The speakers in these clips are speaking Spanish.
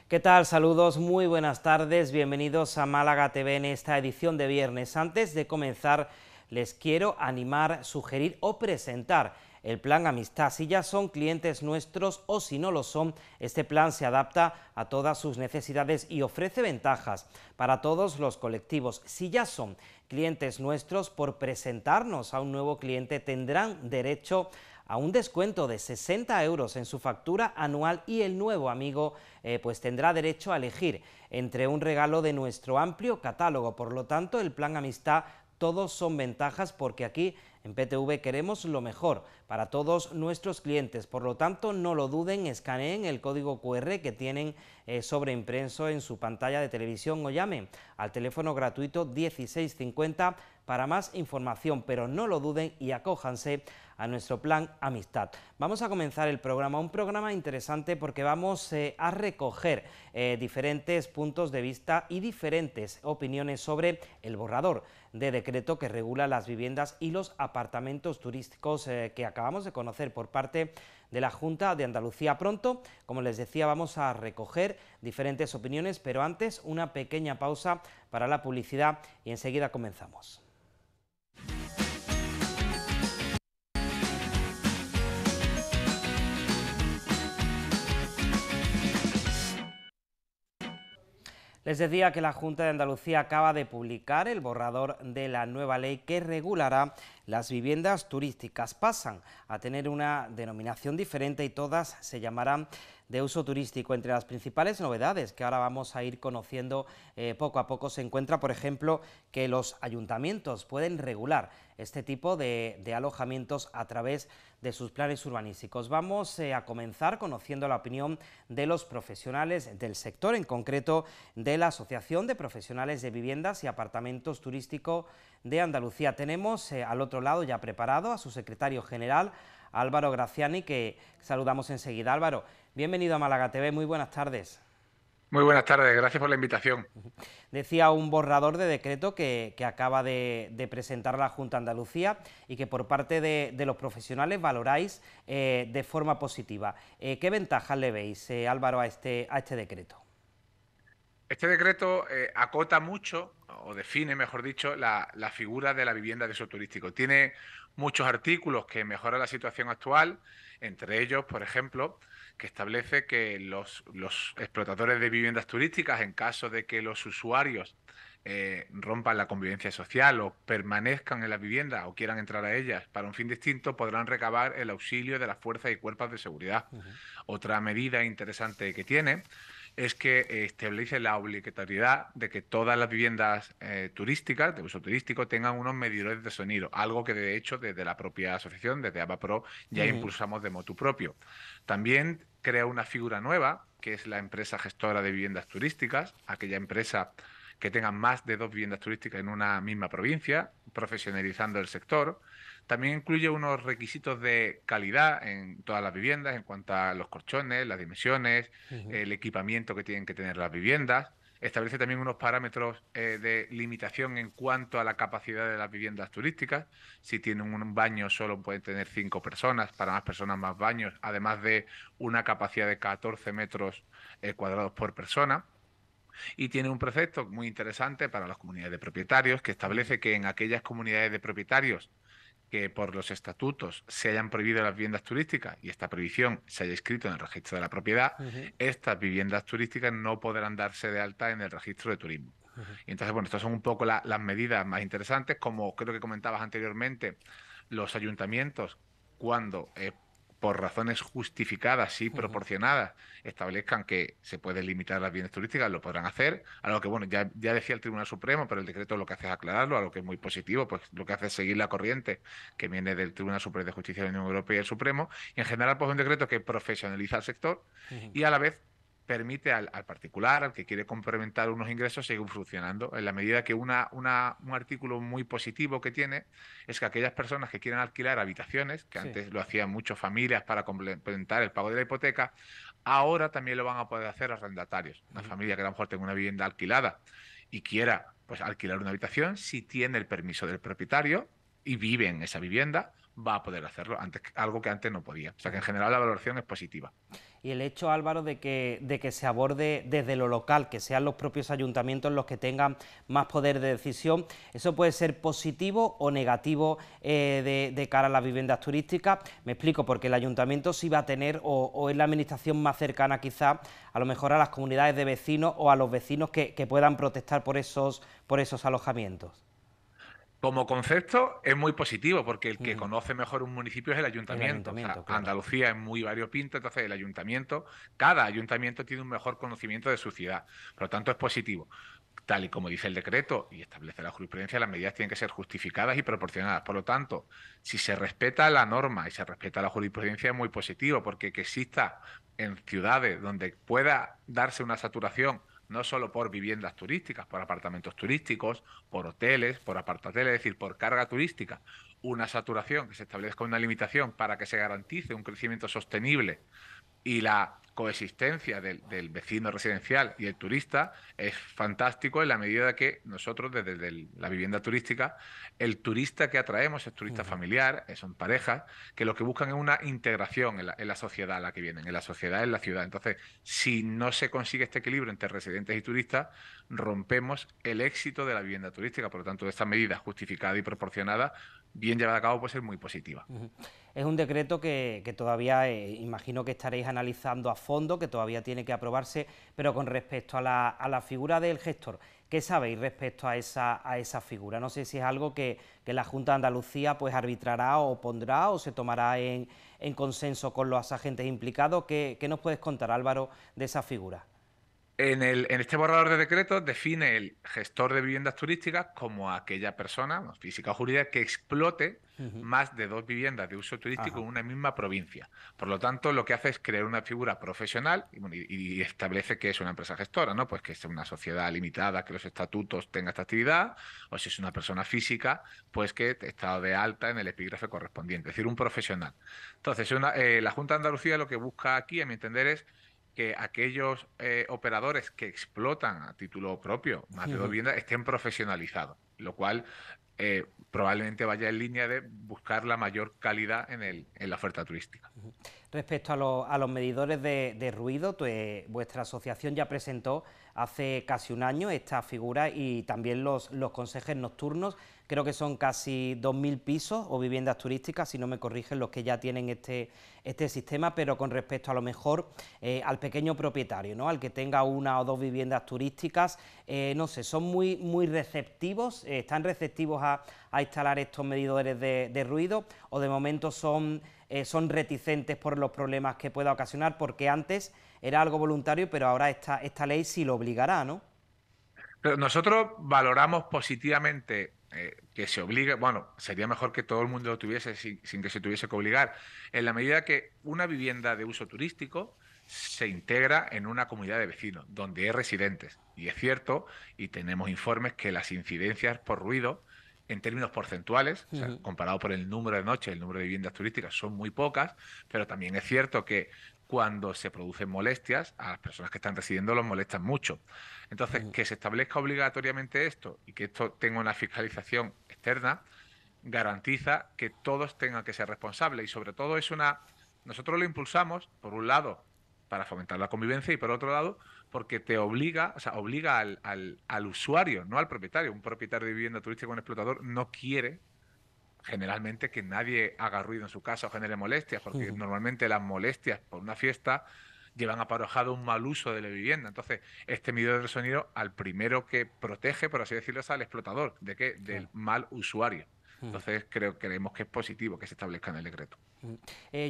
¿Qué tal? Saludos, muy buenas tardes, bienvenidos a Málaga TV en esta edición de viernes. Antes de comenzar, les quiero animar, sugerir o presentar el plan Amistad. Si ya son clientes nuestros o si no lo son, este plan se adapta a todas sus necesidades y ofrece ventajas para todos los colectivos. Si ya son clientes nuestros, por presentarnos a un nuevo cliente tendrán derecho a un descuento de 60 euros en su factura anual y el nuevo amigo pues tendrá derecho a elegir entre un regalo de nuestro amplio catálogo. Por lo tanto, el plan Amistad, todos son ventajas porque aquí en PTV queremos lo mejor para todos nuestros clientes. Por lo tanto, no lo duden, escaneen el código QR que tienen sobreimpreso en su pantalla de televisión o llamen al teléfono gratuito 1650 para más información, pero no lo duden y acójanse a nuestro plan Amistad. Vamos a comenzar el programa, un programa interesante porque vamos a recoger diferentes puntos de vista y diferentes opiniones sobre el borrador de decreto que regula las viviendas y los apartamentos turísticos que acabamos de conocer por parte de la Junta de Andalucía. Pronto, como les decía, vamos a recoger diferentes opiniones, pero antes una pequeña pausa para la publicidad y enseguida comenzamos. Les decía que la Junta de Andalucía acaba de publicar el borrador de la nueva ley que regulará las viviendas turísticas. Pasan a tener una denominación diferente y todas se llamarán de uso turístico. Entre las principales novedades que ahora vamos a ir conociendo poco a poco se encuentra, por ejemplo, que los ayuntamientos pueden regular este tipo de alojamientos a través de sus planes urbanísticos. Vamos a comenzar conociendo la opinión de los profesionales del sector, en concreto de la Asociación de Profesionales de Viviendas y Apartamentos Turísticos de Andalucía. Tenemos al otro lado ya preparado a su secretario general, Álvaro Graziani, que saludamos enseguida. Álvaro, bienvenido a Málaga TV, muy buenas tardes. Muy buenas tardes, gracias por la invitación. Decía un borrador de decreto que acaba de presentar la Junta de Andalucía y que por parte de los profesionales valoráis de forma positiva. ¿Qué ventajas le veis, Álvaro, a este decreto? Este decreto acota mucho, o define, mejor dicho, la figura de la vivienda de uso turístico. Tiene muchos artículos que mejoran la situación actual, entre ellos, por ejemplo, que establece que los explotadores de viviendas turísticas, en caso de que los usuarios rompan la convivencia social o permanezcan en la vivienda o quieran entrar a ellas para un fin distinto, podrán recabar el auxilio de las fuerzas y cuerpos de seguridad. Otra medida interesante que tiene es que establece la obligatoriedad de que todas las viviendas turísticas, de uso turístico, tengan unos medidores de sonido, algo que de hecho desde la propia asociación, desde ABAPRO, ya impulsamos de motu propio. También crea una figura nueva, que es la empresa gestora de viviendas turísticas, aquella empresa que tenga más de 2 viviendas turísticas en una misma provincia, profesionalizando el sector. También incluye unos requisitos de calidad en todas las viviendas en cuanto a los colchones, las dimensiones, el equipamiento que tienen que tener las viviendas. Establece también unos parámetros de limitación en cuanto a la capacidad de las viviendas turísticas. Si tienen un baño solo pueden tener 5 personas, para más personas más baños, además de una capacidad de 14 metros cuadrados por persona. Y tiene un precepto muy interesante para las comunidades de propietarios que establece que en aquellas comunidades de propietarios que por los estatutos se hayan prohibido las viviendas turísticas y esta prohibición se haya escrito en el registro de la propiedad, estas viviendas turísticas no podrán darse de alta en el registro de turismo. Y entonces, bueno, estas son un poco las medidas más interesantes, como creo que comentabas anteriormente, los ayuntamientos, cuando por razones justificadas y proporcionadas establezcan que se pueden limitar las viviendas turísticas, lo podrán hacer, a lo que, bueno, ya decía el Tribunal Supremo, pero el decreto lo que hace es aclararlo, a lo que es muy positivo, pues lo que hace es seguir la corriente que viene del Tribunal Superior de Justicia de la Unión Europea y el Supremo, y en general, pues un decreto que profesionaliza el sector y a la vez permite al particular, al que quiere complementar unos ingresos, seguir funcionando. En la medida que un artículo muy positivo que tiene es que aquellas personas que quieren alquilar habitaciones, que Sí. antes lo hacían muchas familias para complementar el pago de la hipoteca, ahora también lo van a poder hacer arrendatarios. Una familia que a lo mejor tenga una vivienda alquilada y quiera pues alquilar una habitación, si tiene el permiso del propietario y vive en esa vivienda, va a poder hacerlo, algo que antes no podía. O sea que en general la valoración es positiva. Y el hecho, Álvaro, de que se aborde desde lo local, que sean los propios ayuntamientos los que tengan más poder de decisión, ¿eso puede ser positivo o negativo de cara a las viviendas turísticas? Me explico, porque el ayuntamiento sí va a tener, o es la administración más cercana quizá, a lo mejor a las comunidades de vecinos o a los vecinos que puedan protestar por esos alojamientos. Como concepto es muy positivo porque el que Ujú. conoce mejor un municipio es el El ayuntamiento. O sea, ayuntamiento, claro. Andalucía es muy variopinto, entonces el ayuntamiento, cada ayuntamiento tiene un mejor conocimiento de su ciudad. Por lo tanto, es positivo. Tal y como dice el decreto y establece la jurisprudencia, las medidas tienen que ser justificadas y proporcionadas. Por lo tanto, si se respeta la norma y se respeta la jurisprudencia, es muy positivo porque que exista en ciudades donde pueda darse una saturación no solo por viviendas turísticas, por apartamentos turísticos, por hoteles, por apartahoteles, es decir, por carga turística, una saturación, que se establezca una limitación para que se garantice un crecimiento sostenible y la coexistencia del vecino residencial y el turista es fantástico en la medida de que nosotros desde la vivienda turística, el turista que atraemos es turista Ujú. familiar, son parejas, que lo que buscan es una integración en la sociedad a la que vienen, en la sociedad, en la ciudad. Entonces, si no se consigue este equilibrio entre residentes y turistas, rompemos el éxito de la vivienda turística. Por lo tanto, esta medida justificada y proporcionada, bien llevada a cabo, puede ser muy positiva. Ujú. Es un decreto que todavía imagino que estaréis analizando a fondo, que todavía tiene que aprobarse, pero con respecto a la figura del gestor, ¿qué sabéis respecto a esa figura? No sé si es algo que la Junta de Andalucía pues arbitrará o pondrá o se tomará en consenso con los agentes implicados. ¿Qué nos puedes contar, Álvaro, de esa figura? En este borrador de decreto define el gestor de viviendas turísticas como aquella persona, bueno, física o jurídica, que explote Ujú. más de dos viviendas de uso turístico Ajá. en una misma provincia. Por lo tanto, lo que hace es crear una figura profesional y, bueno, y establece que es una empresa gestora, ¿no? Pues que es una sociedad limitada, que los estatutos tengan esta actividad, o si es una persona física, pues que está de alta en el epígrafe correspondiente, es decir, un profesional. Entonces, la Junta de Andalucía lo que busca aquí, a mi entender, es que aquellos operadores que explotan a título propio más de dos Ujú. viviendas estén profesionalizados, lo cual probablemente vaya en línea de buscar la mayor calidad en la oferta turística. Respecto a los medidores de ruido, vuestra asociación ya presentó hace casi un año esta figura y también los consejes nocturnos. Creo que son casi 2.000 pisos o viviendas turísticas, si no me corrigen, los que ya tienen este sistema, pero con respecto a lo mejor al pequeño propietario, ¿no? Al que tenga una o dos viviendas turísticas, no sé, son muy receptivos, están receptivos a instalar estos medidores de ruido, o de momento son reticentes por los problemas que pueda ocasionar, porque antes era algo voluntario, pero ahora esta ley sí lo obligará, ¿no? Pero nosotros valoramos positivamente que se obligue, bueno, sería mejor que todo el mundo lo tuviese sin que se tuviese que obligar, en la medida que una vivienda de uso turístico se integra en una comunidad de vecinos, donde hay residentes. Y es cierto, y tenemos informes que las incidencias por ruido, en términos porcentuales, o sea, Ujú. comparado por el número de noches, el número de viviendas turísticas, son muy pocas, pero también es cierto que cuando se producen molestias, a las personas que están residiendo los molestan mucho. Entonces, Ujú. que se establezca obligatoriamente esto y que esto tenga una fiscalización externa, garantiza que todos tengan que ser responsables y sobre todo nosotros lo impulsamos, por un lado, para fomentar la convivencia y por otro lado, porque te obliga, o sea, obliga al usuario, no al propietario. Un propietario de vivienda turística, un explotador, no quiere generalmente que nadie haga ruido en su casa o genere molestias, porque Ujú. normalmente las molestias por una fiesta llevan aparejado un mal uso de la vivienda. Entonces, este medidor de sonido al primero que protege, por así decirlo, es al explotador. ¿De qué? Claro. Del mal usuario. Ujú. Entonces, creemos que es positivo que se establezca en el decreto. Ujú.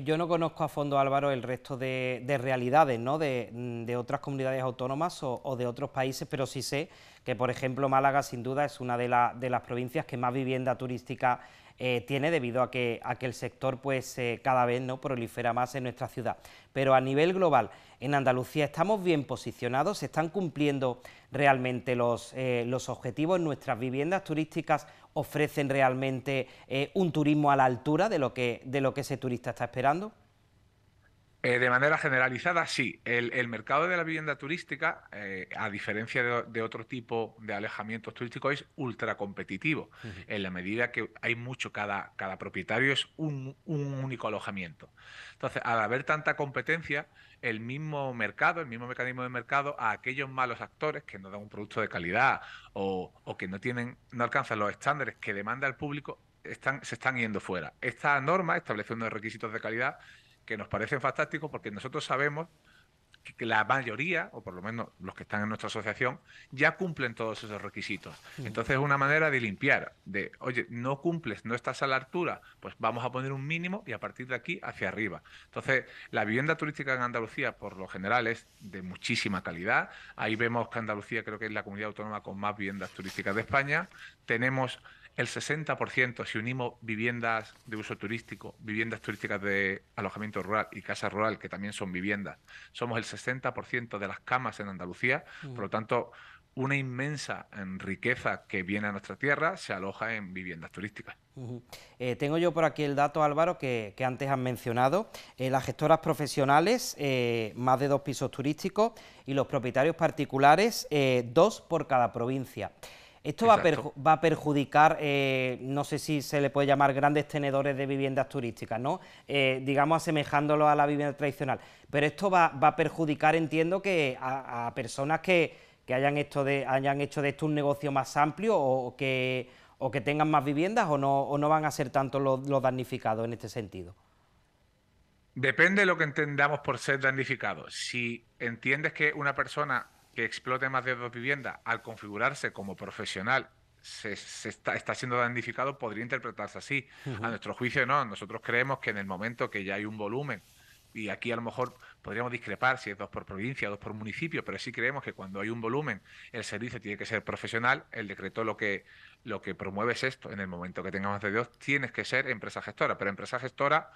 Yo no conozco a fondo, Álvaro, el resto de realidades, ¿no? De otras comunidades autónomas o de otros países, pero sí sé que, por ejemplo, Málaga sin duda es una de las provincias que más vivienda turística tiene, debido a que el sector pues cada vez, ¿no?, prolifera más en nuestra ciudad. Pero a nivel global, en Andalucía estamos bien posicionados, se están cumpliendo realmente los objetivos. Nuestras viviendas turísticas ofrecen realmente un turismo a la altura de lo que ese turista está esperando. De manera generalizada, sí. El mercado de la vivienda turística, a diferencia de otro tipo de alejamientos turísticos, es ultra competitivo, Ujú. en la medida que hay mucho, cada propietario es un único alojamiento. Entonces, al haber tanta competencia, el mismo mercado, el mismo mecanismo de mercado, a aquellos malos actores que no dan un producto de calidad o que no alcanzan los estándares que demanda el público, se están yendo fuera. Esta norma establece unos requisitos de calidad que nos parecen fantásticos porque nosotros sabemos que la mayoría, o por lo menos los que están en nuestra asociación, ya cumplen todos esos requisitos. Ujú. Entonces es una manera de limpiar, oye, no cumples, no estás a la altura, pues vamos a poner un mínimo y a partir de aquí hacia arriba. Entonces, la vivienda turística en Andalucía, por lo general, es de muchísima calidad. Ahí vemos que Andalucía creo que es la comunidad autónoma con más viviendas turísticas de España. Tenemos el 60%, si unimos viviendas de uso turístico, viviendas turísticas de alojamiento rural y casa rural, que también son viviendas, somos el 60% de las camas en Andalucía. Por Ujú. lo tanto, una inmensa riqueza que viene a nuestra tierra se aloja en viviendas turísticas. Ujú. Tengo yo por aquí el dato, Álvaro, que antes has mencionado. Las gestoras profesionales, más de 2 pisos turísticos, y los propietarios particulares, 2 por cada provincia. Esto Exacto. va a perjudicar, no sé si se le puede llamar grandes tenedores de viviendas turísticas, ¿no? Digamos asemejándolo a la vivienda tradicional. Pero esto va a perjudicar, entiendo, que a personas que hayan hecho de esto un negocio más amplio o que tengan más viviendas o no van a ser tantos los damnificados en este sentido. Depende de lo que entendamos por ser damnificado. Si entiendes que una persona que explote más de dos viviendas, al configurarse como profesional, está siendo damnificado, podría interpretarse así. A Ujú. nuestro juicio, no. Nosotros creemos que en el momento que ya hay un volumen, y aquí a lo mejor podríamos discrepar si es dos por provincia o dos por municipio, pero sí creemos que cuando hay un volumen, el servicio tiene que ser profesional. El decreto lo que promueve es esto. En el momento que tengas más de dos, tienes que ser empresa gestora, pero empresa gestora,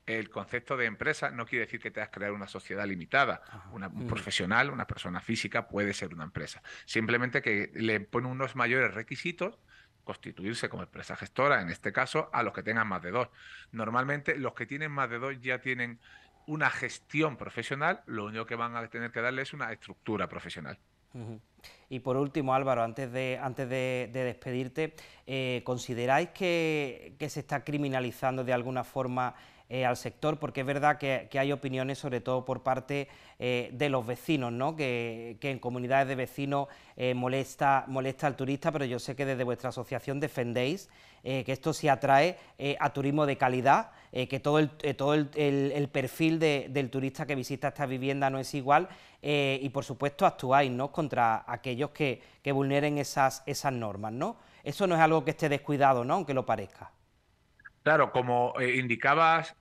el concepto de empresa no quiere decir que tengas que crear una sociedad limitada. Ajá. Un Ujú. profesional, una persona física puede ser una empresa. Simplemente que le pone unos mayores requisitos, constituirse como empresa gestora, en este caso, a los que tengan más de dos. Normalmente los que tienen más de dos ya tienen una gestión profesional, lo único que van a tener que darle es una estructura profesional. Ujú. Y por último, Álvaro, antes de despedirte, ¿consideráis que se está criminalizando de alguna forma al sector? Porque es verdad que hay opiniones, sobre todo por parte de los vecinos, ¿no? Que en comunidades de vecinos molesta al turista, pero yo sé que desde vuestra asociación defendéis que esto se atrae a turismo de calidad, que todo el perfil del turista que visita esta vivienda no es igual, y por supuesto actuáis, ¿no?, contra aquellos que vulneren esas normas, ¿no? Eso no es algo que esté descuidado, ¿no?, aunque lo parezca. Claro, como indicabas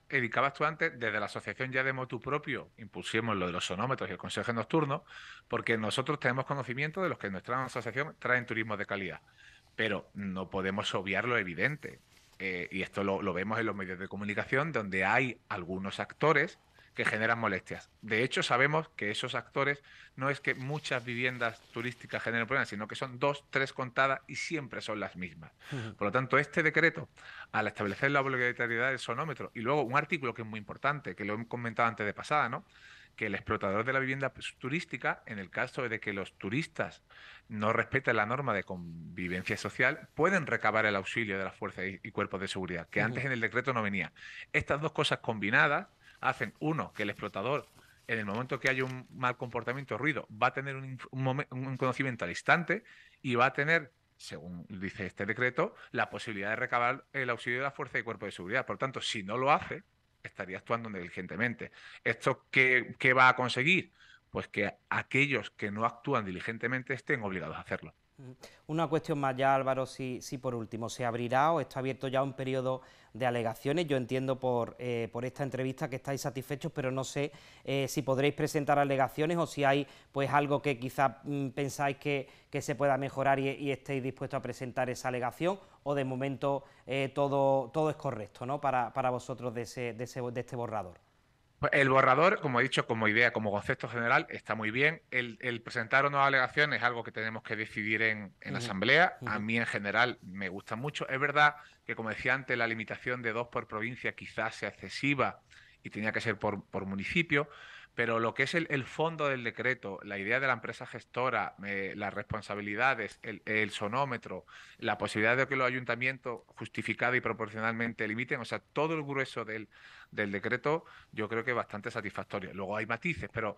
tú antes, desde la asociación ya de motu propio impulsemos lo de los sonómetros y el consejo nocturno, porque nosotros tenemos conocimiento de los que en nuestra asociación traen turismo de calidad, pero no podemos obviar lo evidente. Y esto lo vemos en los medios de comunicación, donde hay algunos actores que generan molestias. De hecho, sabemos que esos actores no es que muchas viviendas turísticas generen problemas, sino que son dos, tres contadas y siempre son las mismas. Por lo tanto, este decreto, al establecer la obligatoriedad del sonómetro, y luego un artículo que es muy importante, que lo he comentado antes de pasada, ¿no? Que el explotador de la vivienda turística, en el caso de que los turistas no respeten la norma de convivencia social, pueden recabar el auxilio de las fuerzas y cuerpos de seguridad, que antes en el decreto no venía. Estas dos cosas combinadas hacen, uno, que el explotador, en el momento que haya un mal comportamiento o ruido, va a tener un conocimiento al instante y va a tener, según dice este decreto, la posibilidad de recabar el auxilio de la fuerza y cuerpo de seguridad. Por tanto, si no lo hace, estaría actuando negligentemente. ¿Esto qué va a conseguir? Pues que aquellos que no actúan diligentemente estén obligados a hacerlo. Una cuestión más ya, Álvaro, si por último, ¿se abrirá o está abierto ya un periodo de alegaciones? Yo entiendo por esta entrevista que estáis satisfechos, pero no sé si podréis presentar alegaciones o si hay pues algo que quizá pensáis que se pueda mejorar y estéis dispuestos a presentar esa alegación, o de momento todo es correcto, ¿no?, para vosotros de este borrador. Pues el borrador, como he dicho, como idea, como concepto general, está muy bien. El presentar o no alegaciones es algo que tenemos que decidir en la Ujú. Asamblea. A Ujú. mí, en general, me gusta mucho. Es verdad que, como decía antes, la limitación de dos por provincia quizás sea excesiva y tenía que ser por municipio, pero lo que es el fondo del decreto, la idea de la empresa gestora, las responsabilidades, el sonómetro, la posibilidad de que los ayuntamientos justificada y proporcionalmente limiten, o sea, todo el grueso del decreto yo creo que es bastante satisfactorio. Luego hay matices, pero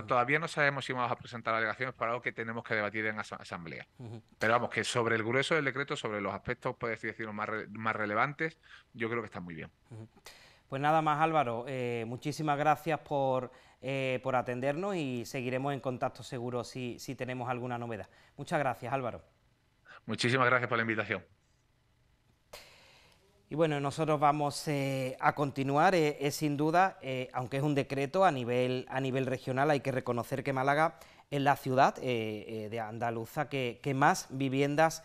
todavía no sabemos si vamos a presentar alegaciones para algo que tenemos que debatir en asamblea. Pero vamos, que sobre el grueso del decreto, sobre los aspectos, puedes decirlo, más relevantes, yo creo que está muy bien. Pues nada más, Álvaro, muchísimas gracias por atendernos y seguiremos en contacto seguro si tenemos alguna novedad. Muchas gracias, Álvaro. Muchísimas gracias por la invitación. Y bueno, nosotros vamos a continuar, es sin duda, aunque es un decreto a nivel regional, hay que reconocer que Málaga es la ciudad de andaluza que más viviendas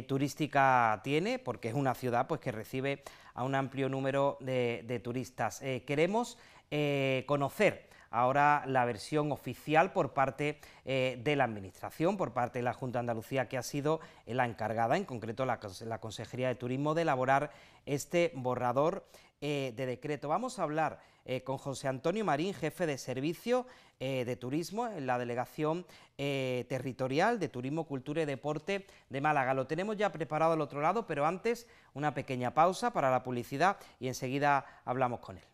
turísticas tiene, porque es una ciudad pues, que recibe a un amplio número de turistas. Queremos conocer ahora la versión oficial por parte de la Administración, por parte de la Junta de Andalucía, que ha sido la encargada, en concreto la Consejería de Turismo, de elaborar este borrador de decreto. Vamos a hablar con José Antonio Marín, jefe de servicio de turismo en la Delegación Territorial de Turismo, Cultura y Deporte de Málaga. Lo tenemos ya preparado al otro lado, pero antes una pequeña pausa para la publicidad y enseguida hablamos con él.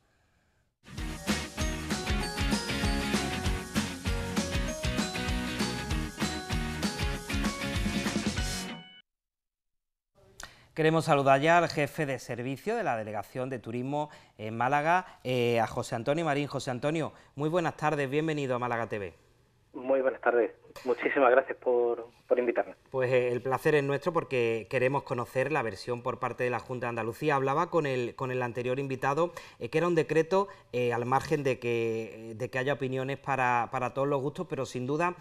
Queremos saludar ya al jefe de servicio de la Delegación de Turismo en Málaga, a José Antonio Marín. José Antonio, muy buenas tardes, bienvenido a Málaga TV. Muy buenas tardes, muchísimas gracias por invitarme. Pues el placer es nuestro porque queremos conocer la versión por parte de la Junta de Andalucía. Hablaba con el anterior invitado que era un decreto al margen de que haya opiniones para todos los gustos, pero sin duda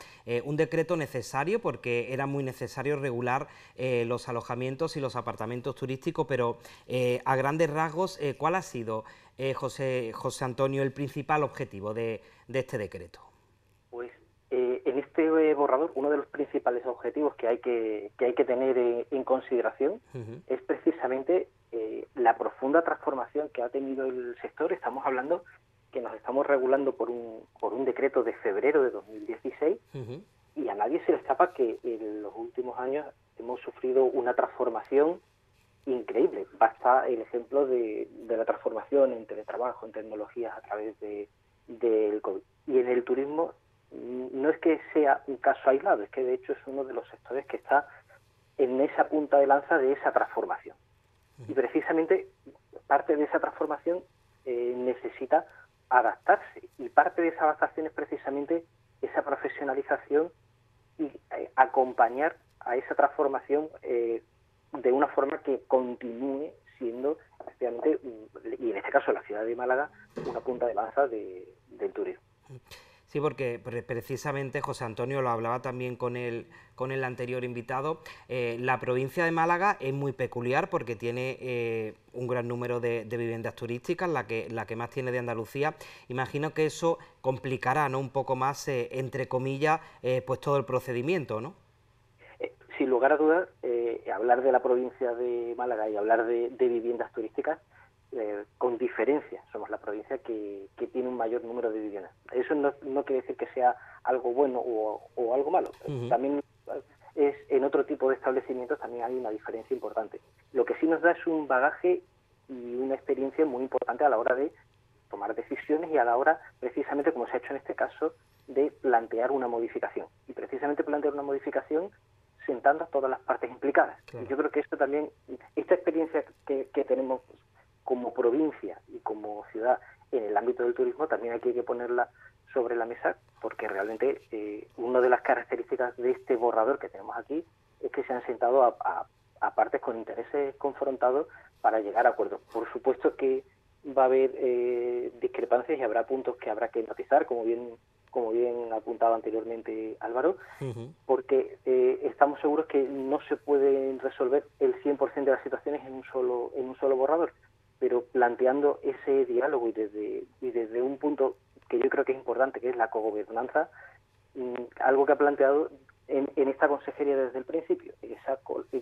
un decreto necesario porque era muy necesario regular los alojamientos y los apartamentos turísticos, pero a grandes rasgos, ¿cuál ha sido, José Antonio, el principal objetivo de este decreto? Pues en este borrador, uno de los principales objetivos que hay que tener en consideración es precisamente la profunda transformación que ha tenido el sector. Estamos hablando que nos estamos regulando por un decreto de febrero de 2016 y a nadie se le escapa que en los últimos años hemos sufrido una transformación increíble. Basta el ejemplo de la transformación en teletrabajo, en tecnologías a través del COVID. Y en el turismo no es que sea un caso aislado, es que de hecho es uno de los sectores que está en esa punta de lanza de esa transformación. Y precisamente parte de esa transformación necesita adaptarse, y parte de esa adaptación es precisamente esa profesionalización y acompañar a esa transformación de una forma que continúe siendo, efectivamente, y en este caso la ciudad de Málaga, una punta de lanza del turismo. Sí, porque precisamente José Antonio lo hablaba también con el anterior invitado. La provincia de Málaga es muy peculiar porque tiene un gran número de viviendas turísticas, la que más tiene de Andalucía. Imagino que eso complicará, ¿no?, un poco más, entre comillas, pues todo el procedimiento, ¿no? Sin lugar a dudas, hablar de la provincia de Málaga y hablar de viviendas turísticas, con diferencia, somos la provincia que tiene un mayor número de viviendas. Eso no quiere decir que sea algo bueno o algo malo. También en otro tipo de establecimientos también hay una diferencia importante. Lo que sí nos da es un bagaje y una experiencia muy importante a la hora de tomar decisiones y a la hora, precisamente como se ha hecho en este caso, de plantear una modificación. Y precisamente plantear una modificación sentando a todas las partes implicadas. Claro. Y yo creo que esto también, esta experiencia que tenemos como provincia y como ciudad en el ámbito del turismo, también hay que ponerla sobre la mesa, porque realmente una de las características de este borrador que tenemos aquí es que se han sentado a partes con intereses confrontados para llegar a acuerdos. Por supuesto que va a haber discrepancias y habrá puntos que habrá que matizar, como bien apuntaba anteriormente Álvaro, porque estamos seguros que no se pueden resolver el 100% de las situaciones en un solo borrador, pero planteando ese diálogo y desde un punto que yo creo que es importante, que es la cogobernanza, algo que ha planteado en esta consejería desde el principio,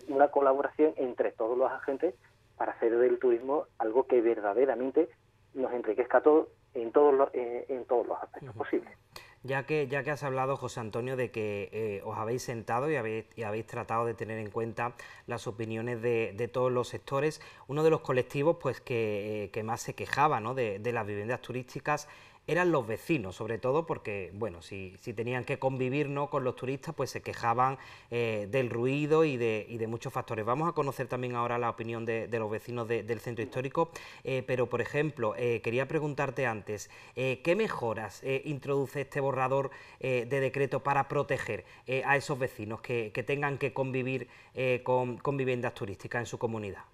una colaboración entre todos los agentes para hacer del turismo algo que verdaderamente nos enriquezca a todos en todos los aspectos posibles. Ya que has hablado, José Antonio, de que os habéis sentado y habéis tratado de tener en cuenta las opiniones de todos los sectores, uno de los colectivos pues que más se quejaba, ¿no?, de las viviendas turísticas eran los vecinos, sobre todo porque, bueno, si tenían que convivir, ¿no?, con los turistas, pues se quejaban del ruido y de muchos factores. Vamos a conocer también ahora la opinión de los vecinos del centro histórico, pero, por ejemplo, quería preguntarte antes, ¿qué mejoras introduce este borrador de decreto para proteger a esos vecinos que tengan que convivir con viviendas turísticas en su comunidad?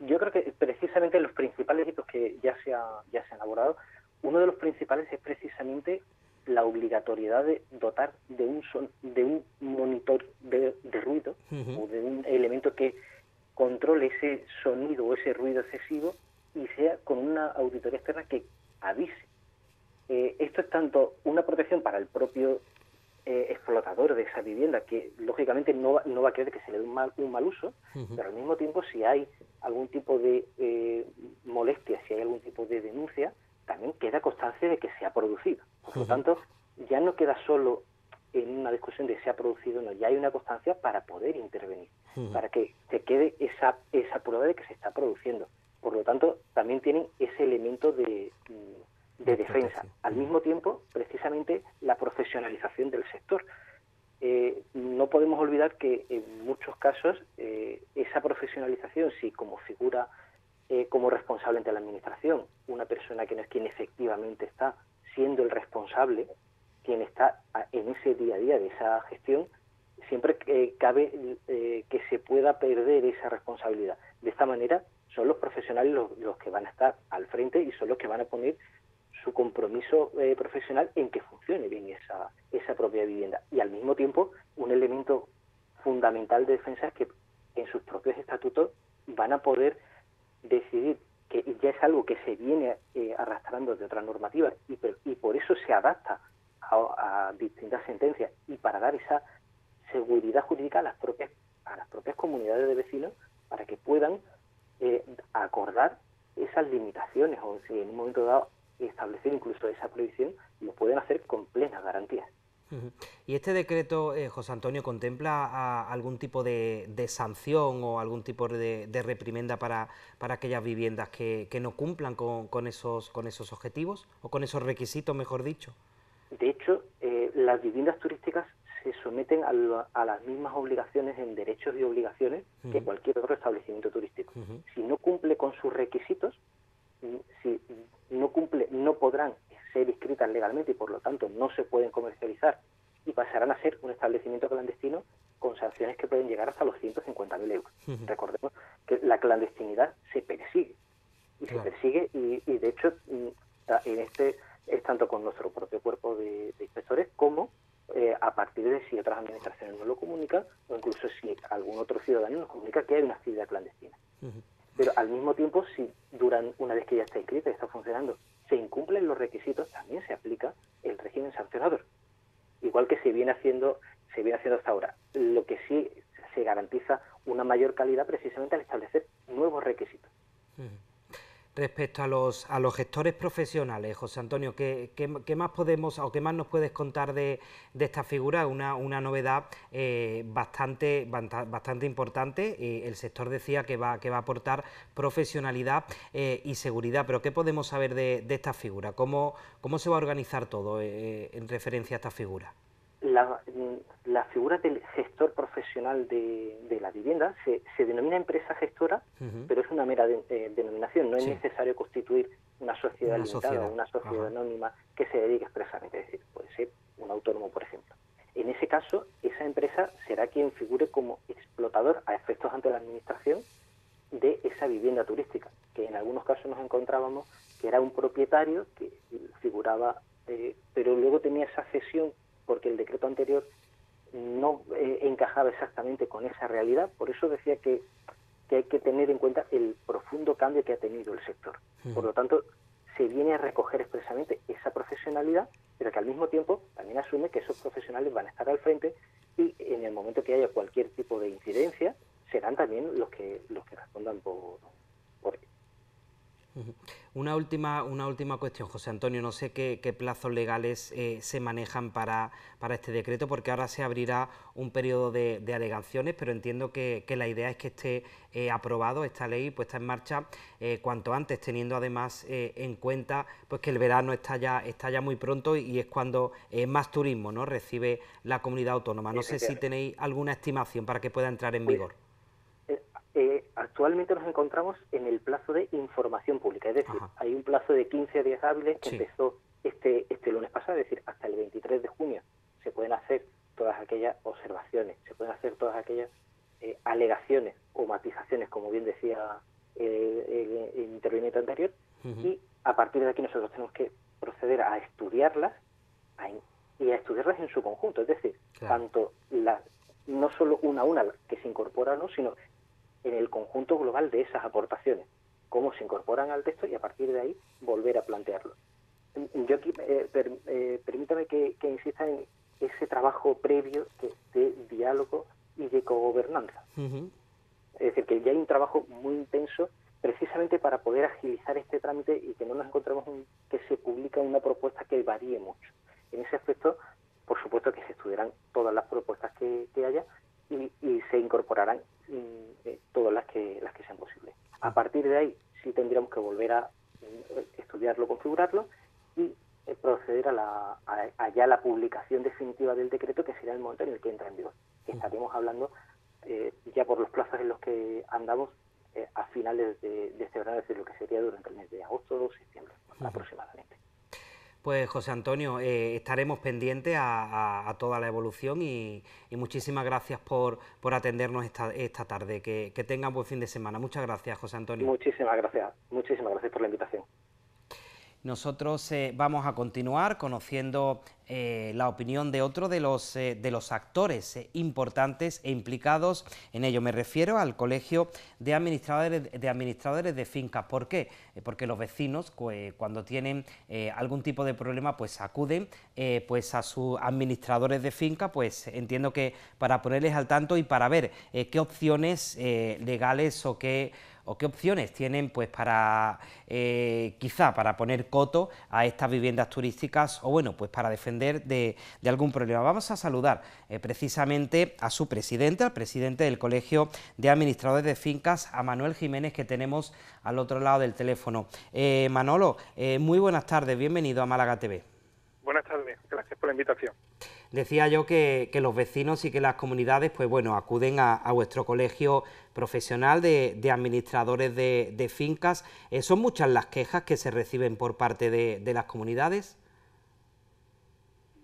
Yo creo que precisamente los principales hitos que ya se han elaborado, uno de los principales es precisamente la obligatoriedad de dotar de un monitor de ruido o de un elemento que controle ese sonido o ese ruido excesivo y sea con una auditoría externa que avise. Esto es tanto una protección para el propio explotador de esa vivienda, que lógicamente no va a querer que se le dé un mal uso, pero al mismo tiempo, si hay algún tipo de molestia, si hay algún tipo de denuncia, también queda constancia de que se ha producido. Por lo tanto, ya no queda solo en una discusión de se ha producido o no, ya hay una constancia para poder intervenir, para que se quede esa prueba de que se está produciendo. Por lo tanto, también tienen ese elemento de defensa. Al mismo tiempo, precisamente, la profesionalización del sector. No podemos olvidar que en muchos casos esa profesionalización, si como figura como responsable ante la administración, una persona que no es quien efectivamente está siendo el responsable, quien está en ese día a día de esa gestión, siempre cabe que se pueda perder esa responsabilidad. De esta manera, son los profesionales los que van a estar al frente y son los que van a poner su compromiso profesional en que funcione bien esa propia vivienda. Y al mismo tiempo, un elemento fundamental de defensa es que en sus propios estatutos van a poder decidir, que ya es algo que se viene arrastrando de otras normativas y por eso se adapta a distintas sentencias, y para dar esa seguridad jurídica a las propias comunidades de vecinos para que puedan acordar esas limitaciones, o si en un momento dado establecer incluso esa prohibición, lo pueden hacer con plenas garantías. ¿Y este decreto, José Antonio, contempla algún tipo de sanción o algún tipo de reprimenda para aquellas viviendas que no cumplan con esos objetivos o con esos requisitos, mejor dicho? De hecho, las viviendas turísticas se someten a las mismas obligaciones en derechos y obligaciones que cualquier otro establecimiento turístico. Si no cumple con sus requisitos, si no cumple, no podrán ser inscritas legalmente y por lo tanto no se pueden comercializar y pasarán a ser un establecimiento clandestino con sanciones que pueden llegar hasta los 150.000 euros. Recordemos que la clandestinidad se persigue y de hecho en este es tanto con nuestro propio cuerpo de inspectores como a partir de si otras administraciones nos lo comunican o incluso si algún otro ciudadano nos comunica que hay una actividad clandestina. Pero al mismo tiempo, si una vez que ya está inscrita y está funcionando, se incumplen los requisitos, también se aplica el régimen sancionador. Igual que se viene haciendo hasta ahora. Lo que sí se garantiza una mayor calidad precisamente al establecer nuevos requisitos. Respecto a los gestores profesionales, José Antonio, ¿qué más podemos o qué más nos puedes contar de esta figura? Una novedad bastante importante. El sector decía que va a aportar profesionalidad y seguridad, pero ¿qué podemos saber de esta figura? ¿Cómo se va a organizar todo en referencia a esta figura? La figura del gestor profesional de la vivienda se denomina empresa gestora, pero es una mera denominación. No es necesario constituir una sociedad limitada o una sociedad anónima que se dedique expresamente. Es decir, puede ser un autónomo, por ejemplo. En ese caso, esa empresa será quien figure como explotador a efectos ante la administración de esa vivienda turística, que en algunos casos nos encontrábamos que era un propietario que figuraba, pero luego tenía esa cesión porque el decreto anterior no encajaba exactamente con esa realidad. Por eso decía que hay que tener en cuenta el profundo cambio que ha tenido el sector. Por lo tanto, se viene a recoger expresamente esa profesionalidad, pero que al mismo tiempo también asume que esos profesionales van a estar al frente y en el momento que haya cualquier tipo de incidencia, serán también los que respondan por ello. Una última cuestión, José Antonio. No sé qué plazos legales se manejan para este decreto, porque ahora se abrirá un periodo de alegaciones, pero entiendo que la idea es que esté aprobado esta ley, puesta en marcha cuanto antes, teniendo además en cuenta pues que el verano está ya muy pronto y es cuando más turismo, ¿no?, recibe la comunidad autónoma. No sé si tenéis alguna estimación para que pueda entrar en vigor. Actualmente nos encontramos en el plazo de información pública, es decir, hay un plazo de 15 días hábiles que empezó este lunes pasado, es decir, hasta el 23 de junio se pueden hacer todas aquellas observaciones, se pueden hacer todas aquellas alegaciones o matizaciones, como bien decía el interviniente anterior, y a partir de aquí nosotros tenemos que proceder a estudiarlas y a estudiarlas en su conjunto, es decir, tanto no solo una a una que se incorporan, ¿no?, sino en el conjunto global de esas aportaciones, cómo se incorporan al texto y a partir de ahí volver a plantearlo. Yo aquí, permítame que insista en ese trabajo previo de diálogo y de cogobernanza. Es decir, que ya hay un trabajo muy intenso precisamente para poder agilizar este trámite y que no nos encontremos que se publica una propuesta que varíe mucho. En ese aspecto, por supuesto que se estudiarán todas las propuestas que haya y se incorporarán todas las que sean posibles. A partir de ahí sí tendríamos que volver a estudiarlo, configurarlo y proceder a ya la publicación definitiva del decreto, que será el momento en el que entra en vigor. Estaremos hablando ya por los plazos en los que andamos a finales de este verano, es decir, lo que sería durante el mes de agosto o septiembre aproximadamente. Pues José Antonio, estaremos pendientes a toda la evolución y muchísimas gracias por atendernos esta tarde. Que tengan buen fin de semana. Muchas gracias, José Antonio. Muchísimas gracias por la invitación. Nosotros vamos a continuar conociendo la opinión de otro de los actores importantes e implicados en ello. Me refiero al Colegio de Administradores de Fincas. ¿Por qué? Porque los vecinos, cuando tienen algún tipo de problema, pues acuden pues a sus administradores de finca, pues entiendo que para ponerles al tanto y para ver qué opciones legales o qué opciones tienen pues para quizá para poner coto a estas viviendas turísticas o bueno, pues para defender de algún problema. Vamos a saludar precisamente a su presidente, al presidente del Colegio de Administradores de Fincas, a Manuel Jiménez, que tenemos al otro lado del teléfono. Manolo, muy buenas tardes, bienvenido a Málaga TV. Buenas tardes, gracias por la invitación. Decía yo que los vecinos y que las comunidades, pues bueno, acuden a vuestro colegio profesional de administradores de fincas. ¿Son muchas las quejas que se reciben por parte de las comunidades?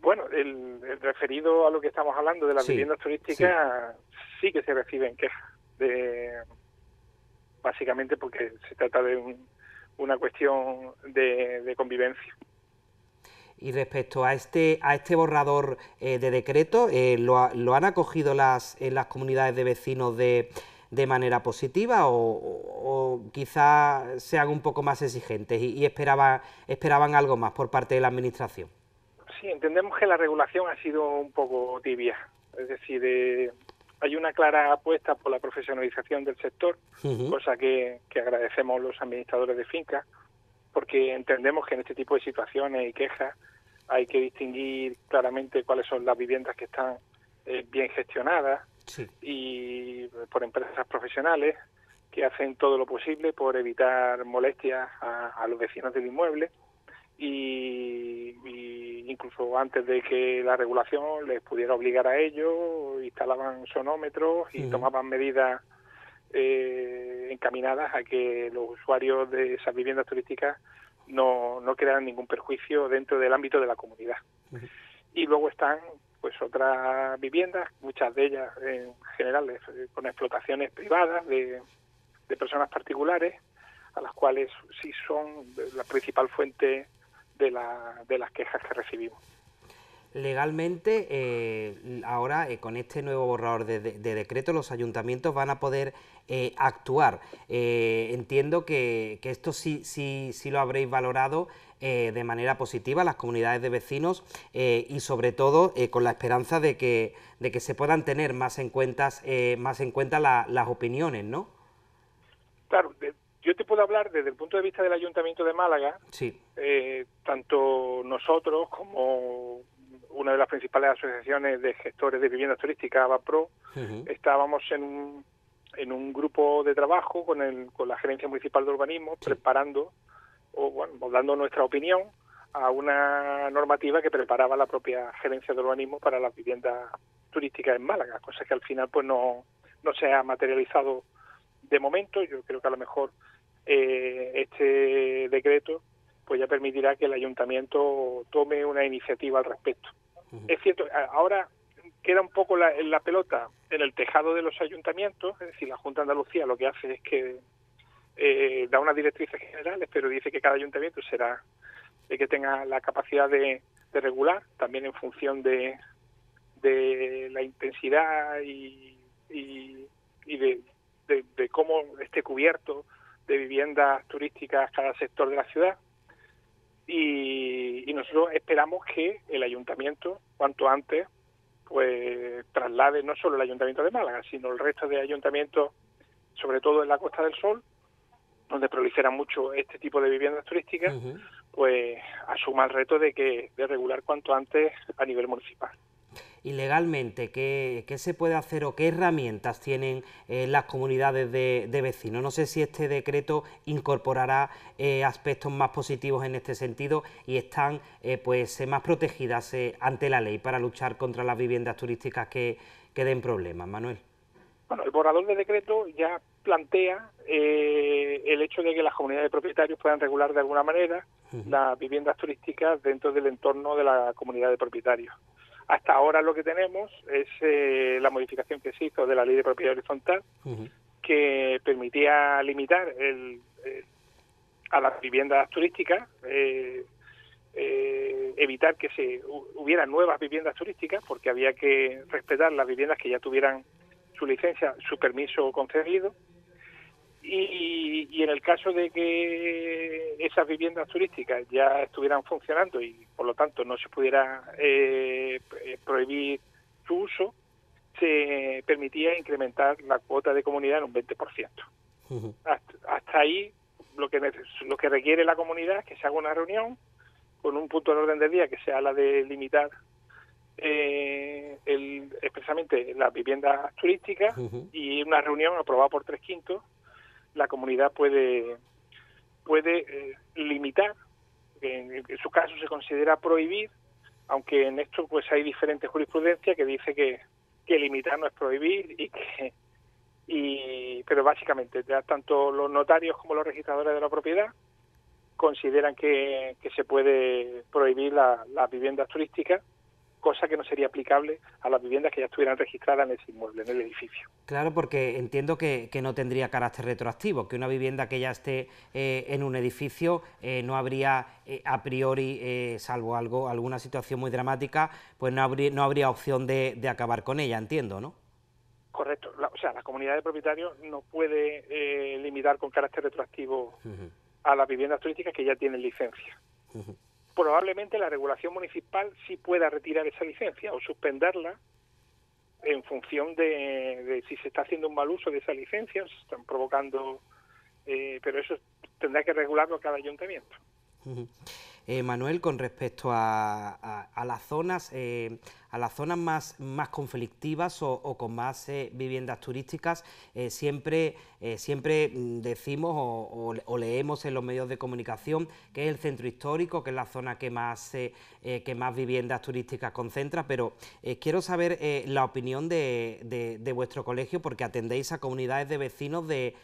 Bueno, el referido a lo que estamos hablando de las viviendas turísticas, sí que se reciben quejas, básicamente porque se trata de una cuestión de convivencia. Y respecto a este borrador de decreto, ¿lo han acogido las comunidades de vecinos de manera positiva o quizá sean un poco más exigentes y esperaban algo más por parte de la Administración? Sí, entendemos que la regulación ha sido un poco tibia, es decir, hay una clara apuesta por la profesionalización del sector, cosa que agradecemos los administradores de fincas, porque entendemos que en este tipo de situaciones y quejas hay que distinguir claramente cuáles son las viviendas que están bien gestionadas y por empresas profesionales que hacen todo lo posible por evitar molestias a los vecinos del inmueble y incluso antes de que la regulación les pudiera obligar a ello, instalaban sonómetros y tomaban medidas encaminadas a que los usuarios de esas viviendas turísticas no crearan ningún perjuicio dentro del ámbito de la comunidad. Y luego están pues otras viviendas, muchas de ellas en general con explotaciones privadas de personas particulares, a las cuales sí son la principal fuente de las quejas que recibimos. Legalmente, ahora con este nuevo borrador de decreto, los ayuntamientos van a poder actuar. Entiendo que esto sí lo habréis valorado de manera positiva, las comunidades de vecinos, y sobre todo con la esperanza de que se puedan tener más en cuenta las opiniones, ¿no? Claro, yo te puedo hablar desde el punto de vista del Ayuntamiento de Málaga. Sí. Tanto nosotros como una de las principales asociaciones de gestores de viviendas turísticas, AVAPRO, estábamos en un grupo de trabajo con la Gerencia Municipal de Urbanismo, preparando, dando nuestra opinión a una normativa que preparaba la propia Gerencia de Urbanismo para las viviendas turísticas en Málaga, cosa que al final pues no se ha materializado de momento. Yo creo que a lo mejor este decreto pues ya permitirá que el ayuntamiento tome una iniciativa al respecto. Es cierto, ahora queda un poco la pelota en el tejado de los ayuntamientos, es decir, la Junta de Andalucía lo que hace es que da unas directrices generales, pero dice que cada ayuntamiento será el que tenga la capacidad de regular, también en función de la intensidad y de cómo esté cubierto de viviendas turísticas cada sector de la ciudad. Y nosotros esperamos que el ayuntamiento, cuanto antes, pues traslade no solo el Ayuntamiento de Málaga, sino el resto de ayuntamientos, sobre todo en la Costa del Sol, donde proliferan mucho este tipo de viviendas turísticas, pues asuma el reto de regular cuanto antes a nivel municipal. Y legalmente, ¿qué se puede hacer o qué herramientas tienen las comunidades de vecinos? No sé si este decreto incorporará aspectos más positivos en este sentido y están más protegidas ante la ley para luchar contra las viviendas turísticas que den problemas. Manuel. Bueno, el borrador de decreto ya plantea el hecho de que las comunidades de propietarios puedan regular de alguna manera las viviendas turísticas dentro del entorno de la comunidad de propietarios. Hasta ahora lo que tenemos es la modificación que se hizo de la Ley de Propiedad Horizontal, que permitía limitar a las viviendas turísticas, evitar que hubiera nuevas viviendas turísticas, porque había que respetar las viviendas que ya tuvieran su licencia, su permiso concedido. Y en el caso de que esas viviendas turísticas ya estuvieran funcionando y por lo tanto no se pudiera prohibir su uso, se permitía incrementar la cuota de comunidad en un 20%. Hasta ahí lo que requiere la comunidad es que se haga una reunión con un punto de orden del día que sea la de limitar expresamente las viviendas turísticas, y una reunión aprobada por 3/5. La comunidad puede limitar, en su caso se considera prohibir, aunque en esto pues hay diferentes jurisprudencias que dice que limitar no es prohibir pero básicamente ya tanto los notarios como los registradores de la propiedad consideran que se puede prohibir las viviendas turísticas, cosa que no sería aplicable a las viviendas que ya estuvieran registradas en ese inmueble, en el edificio. Claro, porque entiendo que no tendría carácter retroactivo, que una vivienda que ya esté en un edificio no habría a priori, salvo alguna situación muy dramática, pues no habría opción de acabar con ella, entiendo, ¿no? Correcto. La comunidad de propietarios no puede limitar con carácter retroactivo a las viviendas turísticas que ya tienen licencia. Probablemente la regulación municipal sí pueda retirar esa licencia o suspenderla en función de si se está haciendo un mal uso de esa licencia, o se están provocando, pero eso tendrá que regularlo cada ayuntamiento. Manuel, con respecto a las zonas más conflictivas o con más viviendas turísticas, siempre decimos o leemos en los medios de comunicación que es el centro histórico, que es la zona que más viviendas turísticas concentra, pero quiero saber la opinión de vuestro colegio, porque atendéis a comunidades de vecinos de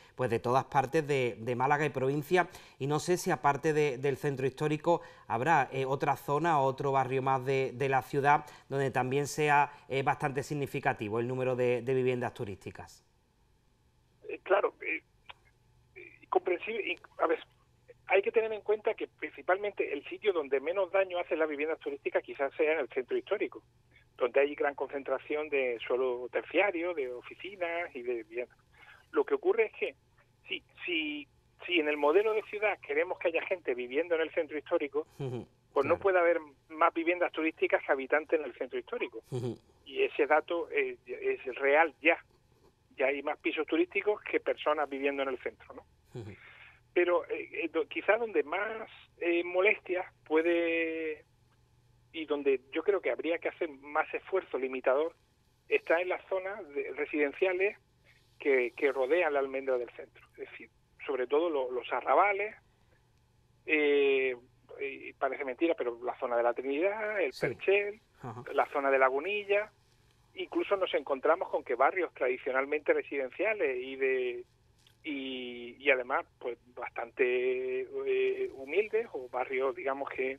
todas partes de Málaga y provincia, y no sé si aparte del centro histórico habrá otra zona o otro barrio más de la ciudad donde también sea bastante significativo el número de viviendas turísticas. Claro, comprensible. A ver, hay que tener en cuenta que principalmente el sitio donde menos daño hacen las viviendas turísticas quizás sea en el centro histórico, donde hay gran concentración de suelo terciario, de oficinas y de viviendas. Lo que ocurre es que si en el modelo de ciudad queremos que haya gente viviendo en el centro histórico, pues claro, no puede haber más viviendas turísticas que habitantes en el centro histórico. Y ese dato es real ya. Ya hay más pisos turísticos que personas viviendo en el centro, ¿no? Pero quizás donde más molestias puede, y donde yo creo que habría que hacer más esfuerzo limitador, está en las zonas residenciales que rodean la almendra del centro. Es decir, sobre todo los arrabales, parece mentira, pero la zona de la Trinidad, el Perchel, la zona de Lagunilla. Incluso nos encontramos con que barrios tradicionalmente residenciales y además pues bastante humildes, o barrios, digamos, que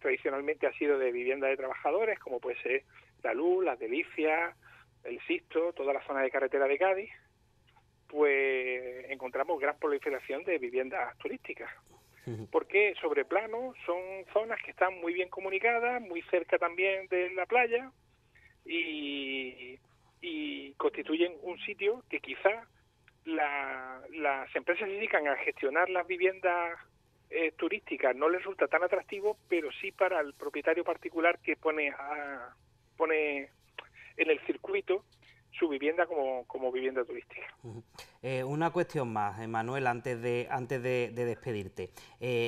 tradicionalmente ha sido de vivienda de trabajadores, como puede ser La Luz, Las Delicias, El Sisto, toda la zona de carretera de Cádiz, pues encontramos gran proliferación de viviendas turísticas. Porque sobre plano son zonas que están muy bien comunicadas, muy cerca también de la playa, y constituyen un sitio que quizá las empresas que se dedican a gestionar las viviendas turísticas no les resulta tan atractivo, pero sí para el propietario particular que pone en el circuito su vivienda como vivienda turística. Una cuestión más, Manuel, antes de despedirte.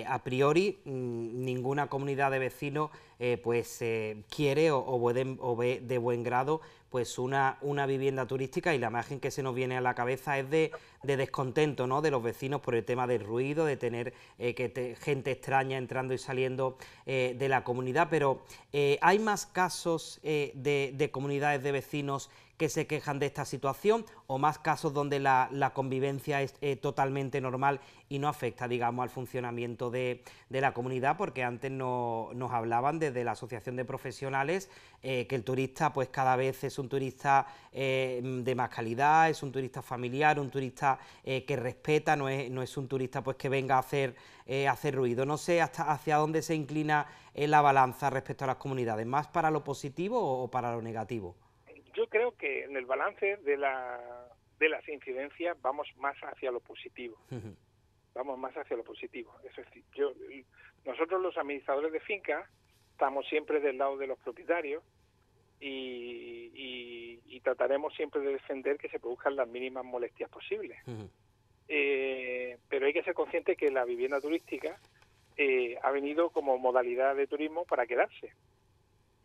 A priori, ninguna comunidad de vecinos quiere o ve de buen grado pues una vivienda turística, y la imagen que se nos viene a la cabeza es de descontento, ¿no?, de los vecinos por el tema del ruido, de tener gente extraña entrando y saliendo de la comunidad. Pero ¿hay más casos de comunidades de vecinos que se quejan de esta situación, o más casos donde la convivencia es totalmente normal y no afecta, digamos, al funcionamiento de la comunidad? Porque antes nos hablaban desde la Asociación de Profesionales que el turista pues cada vez es un turista de más calidad, es un turista familiar, un turista que respeta, no es un turista pues que venga a hacer ruido. No sé hacia dónde se inclina la balanza respecto a las comunidades, ¿más para lo positivo o para lo negativo? Yo creo que en el balance de las incidencias vamos más hacia lo positivo. Vamos más hacia lo positivo. Es decir, nosotros los administradores de fincas estamos siempre del lado de los propietarios y trataremos siempre de defender que se produzcan las mínimas molestias posibles. Pero hay que ser consciente que la vivienda turística ha venido como modalidad de turismo para quedarse.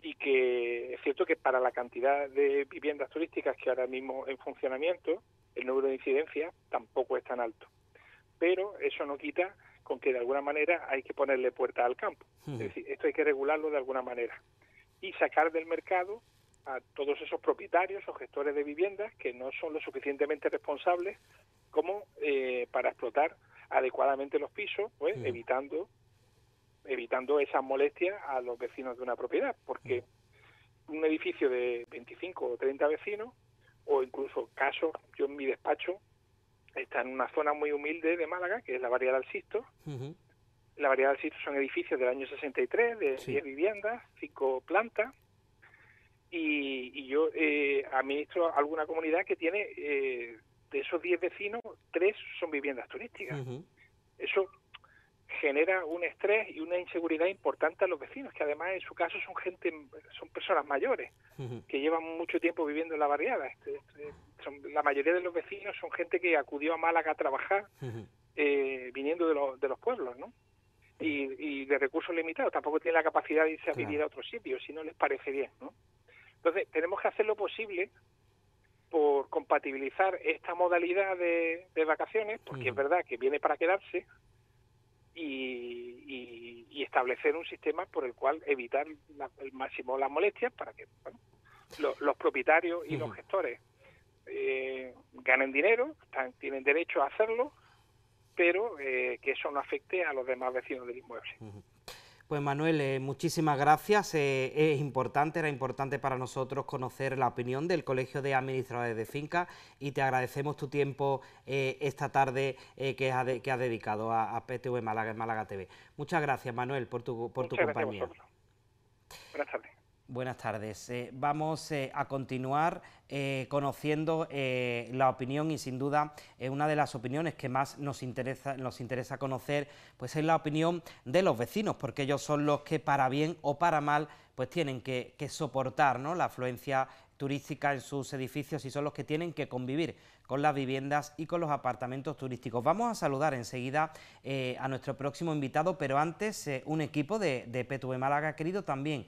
Y que es cierto que para la cantidad de viviendas turísticas que ahora mismo en funcionamiento, el número de incidencias tampoco es tan alto. Pero eso no quita con que de alguna manera hay que ponerle puerta al campo. Es decir, esto hay que regularlo de alguna manera y sacar del mercado a todos esos propietarios o gestores de viviendas que no son lo suficientemente responsables como para explotar adecuadamente los pisos, pues evitando esas molestias a los vecinos de una propiedad, porque un edificio de 25 o 30 vecinos, o incluso casos, yo en mi despacho, está en una zona muy humilde de Málaga, que es la Barriada del Sisto. La Barriada del Sisto son edificios del año 63, de 10 viviendas, 5 plantas, y yo administro alguna comunidad que tiene, de esos 10 vecinos, 3 son viviendas turísticas. Eso genera un estrés y una inseguridad importante a los vecinos, que además en su caso son personas mayores que llevan mucho tiempo viviendo en la barriada. La mayoría de los vecinos son gente que acudió a Málaga a trabajar viniendo de los pueblos, ¿no? Y de recursos limitados, tampoco tienen la capacidad de irse a vivir a otros sitios si no les parece bien, ¿no? Entonces tenemos que hacer lo posible por compatibilizar esta modalidad de vacaciones, porque es verdad que viene para quedarse, y establecer un sistema por el cual evitar el máximo las molestias para que los propietarios y los gestores ganen dinero, tienen derecho a hacerlo, pero que eso no afecte a los demás vecinos del inmueble. Pues Manuel, muchísimas gracias. Era importante para nosotros conocer la opinión del Colegio de Administradores de Fincas, y te agradecemos tu tiempo esta tarde que has dedicado a PTV Málaga, Málaga TV. Muchas gracias, Manuel, por tu compañía. Buenas tardes. Buenas tardes. Vamos a continuar conociendo la opinión, y sin duda una de las opiniones que más nos interesa conocer pues es la opinión de los vecinos, porque ellos son los que, para bien o para mal, pues tienen que soportar, ¿no?, la afluencia turística en sus edificios y son los que tienen que convivir con las viviendas y con los apartamentos turísticos. Vamos a saludar enseguida a nuestro próximo invitado, pero antes un equipo de PTV Málaga ha querido también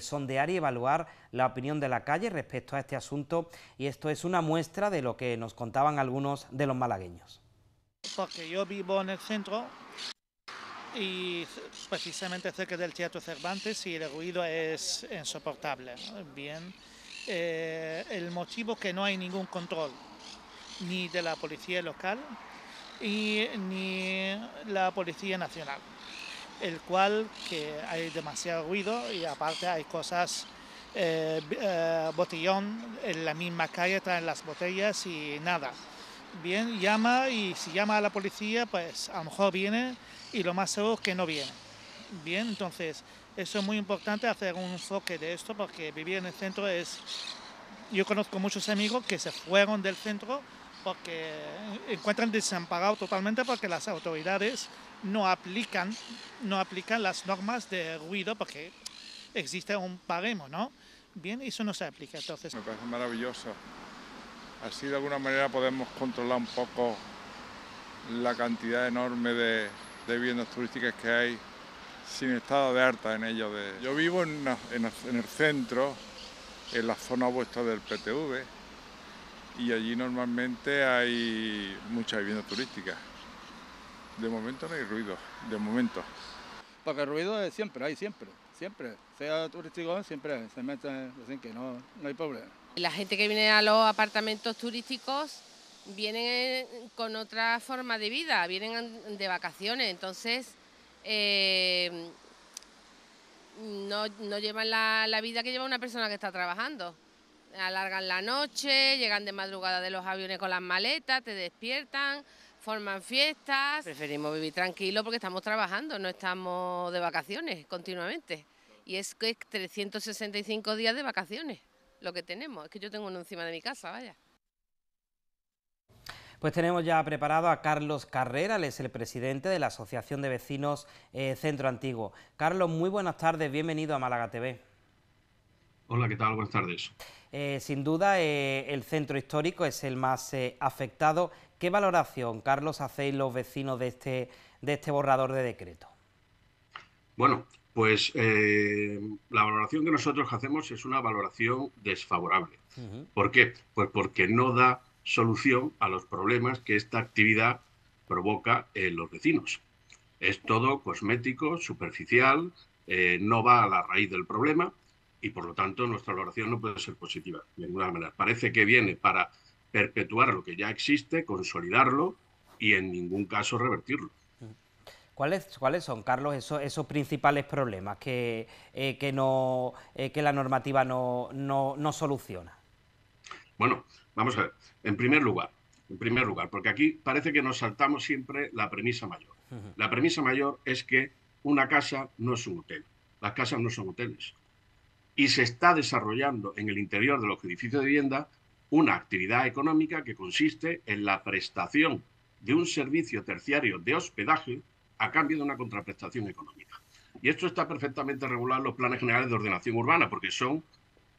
sondear y evaluar la opinión de la calle respecto a este asunto, y esto es una muestra de lo que nos contaban algunos de los malagueños. Porque yo vivo en el centro y precisamente cerca del Teatro Cervantes y el ruido es insoportable. Bien, el motivo que no hay ningún control ni de la policía local ni la policía nacional, el cual que hay demasiado ruido y aparte hay cosas, botellón en la misma calle, traen las botellas y nada. Bien, llama y si llama a la policía, pues a lo mejor viene y lo más seguro es que no viene. Bien, entonces eso es muy importante hacer un enfoque de esto porque vivir en el centro es... Yo conozco muchos amigos que se fueron del centro porque encuentran desamparado totalmente porque las autoridades no aplican las normas de ruido porque existe un baremo, ¿no? Bien, eso no se aplica, entonces... Me parece maravilloso. Así de alguna manera podemos controlar un poco la cantidad enorme de viviendas turísticas que hay sin estado de alerta en ello. Yo vivo en el centro, en la zona opuesta del PTV, y allí normalmente hay mucha vivienda turística. De momento no hay ruido, de momento. Porque el ruido siempre hay, siempre, sea turístico, siempre se mete, así que no hay problema. La gente que viene a los apartamentos turísticos vienen con otra forma de vida, vienen de vacaciones, entonces no llevan la vida que lleva una persona que está trabajando. Alargan la noche, llegan de madrugada de los aviones con las maletas, te despiertan, forman fiestas. Preferimos vivir tranquilo porque estamos trabajando, no estamos de vacaciones continuamente. Y es que es 365 días de vacaciones lo que tenemos. Es que yo tengo uno encima de mi casa, vaya. Pues tenemos ya preparado a Carlos Carrera, él es el presidente de la Asociación de Vecinos Centro Antiguo. Carlos, muy buenas tardes, bienvenido a Málaga TV. Hola, ¿qué tal? Buenas tardes. Sin duda, el centro histórico es el más afectado. ¿Qué valoración, Carlos, hacéis los vecinos de este borrador de decreto? Bueno, pues la valoración que nosotros hacemos es una valoración desfavorable. ¿Por qué? Pues porque no da solución a los problemas que esta actividad provoca en los vecinos. Es todo cosmético, superficial, no va a la raíz del problema y por lo tanto nuestra valoración no puede ser positiva de ninguna manera. Parece que viene para perpetuar lo que ya existe, consolidarlo y en ningún caso revertirlo. ¿Cuáles son, Carlos, esos principales problemas que la normativa no soluciona? Bueno, vamos a ver. En primer lugar, porque aquí parece que nos saltamos siempre la premisa mayor. La premisa mayor es que una casa no es un hotel. Las casas no son hoteles. Y se está desarrollando en el interior de los edificios de vivienda una actividad económica que consiste en la prestación de un servicio terciario de hospedaje a cambio de una contraprestación económica. Y esto está perfectamente regulado en los planes generales de ordenación urbana, porque son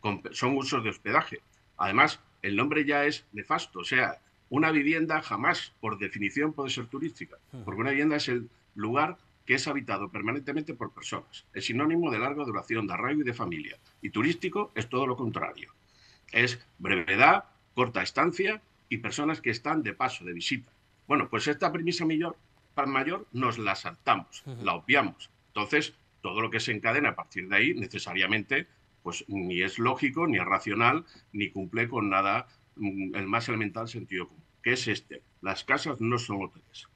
usos de hospedaje. Además, el nombre ya es nefasto, o sea, una vivienda jamás, por definición, puede ser turística, porque una vivienda es el lugar que es habitado permanentemente por personas. Es sinónimo de larga duración, de arraigo y de familia. Y turístico es todo lo contrario. Es brevedad, corta estancia y personas que están de paso, de visita. Bueno, pues esta premisa mayor nos la saltamos, la obviamos. Entonces, todo lo que se encadena a partir de ahí, necesariamente, pues ni es lógico, ni es racional, ni cumple con nada, el más elemental sentido común, que es este: las casas no son hoteles.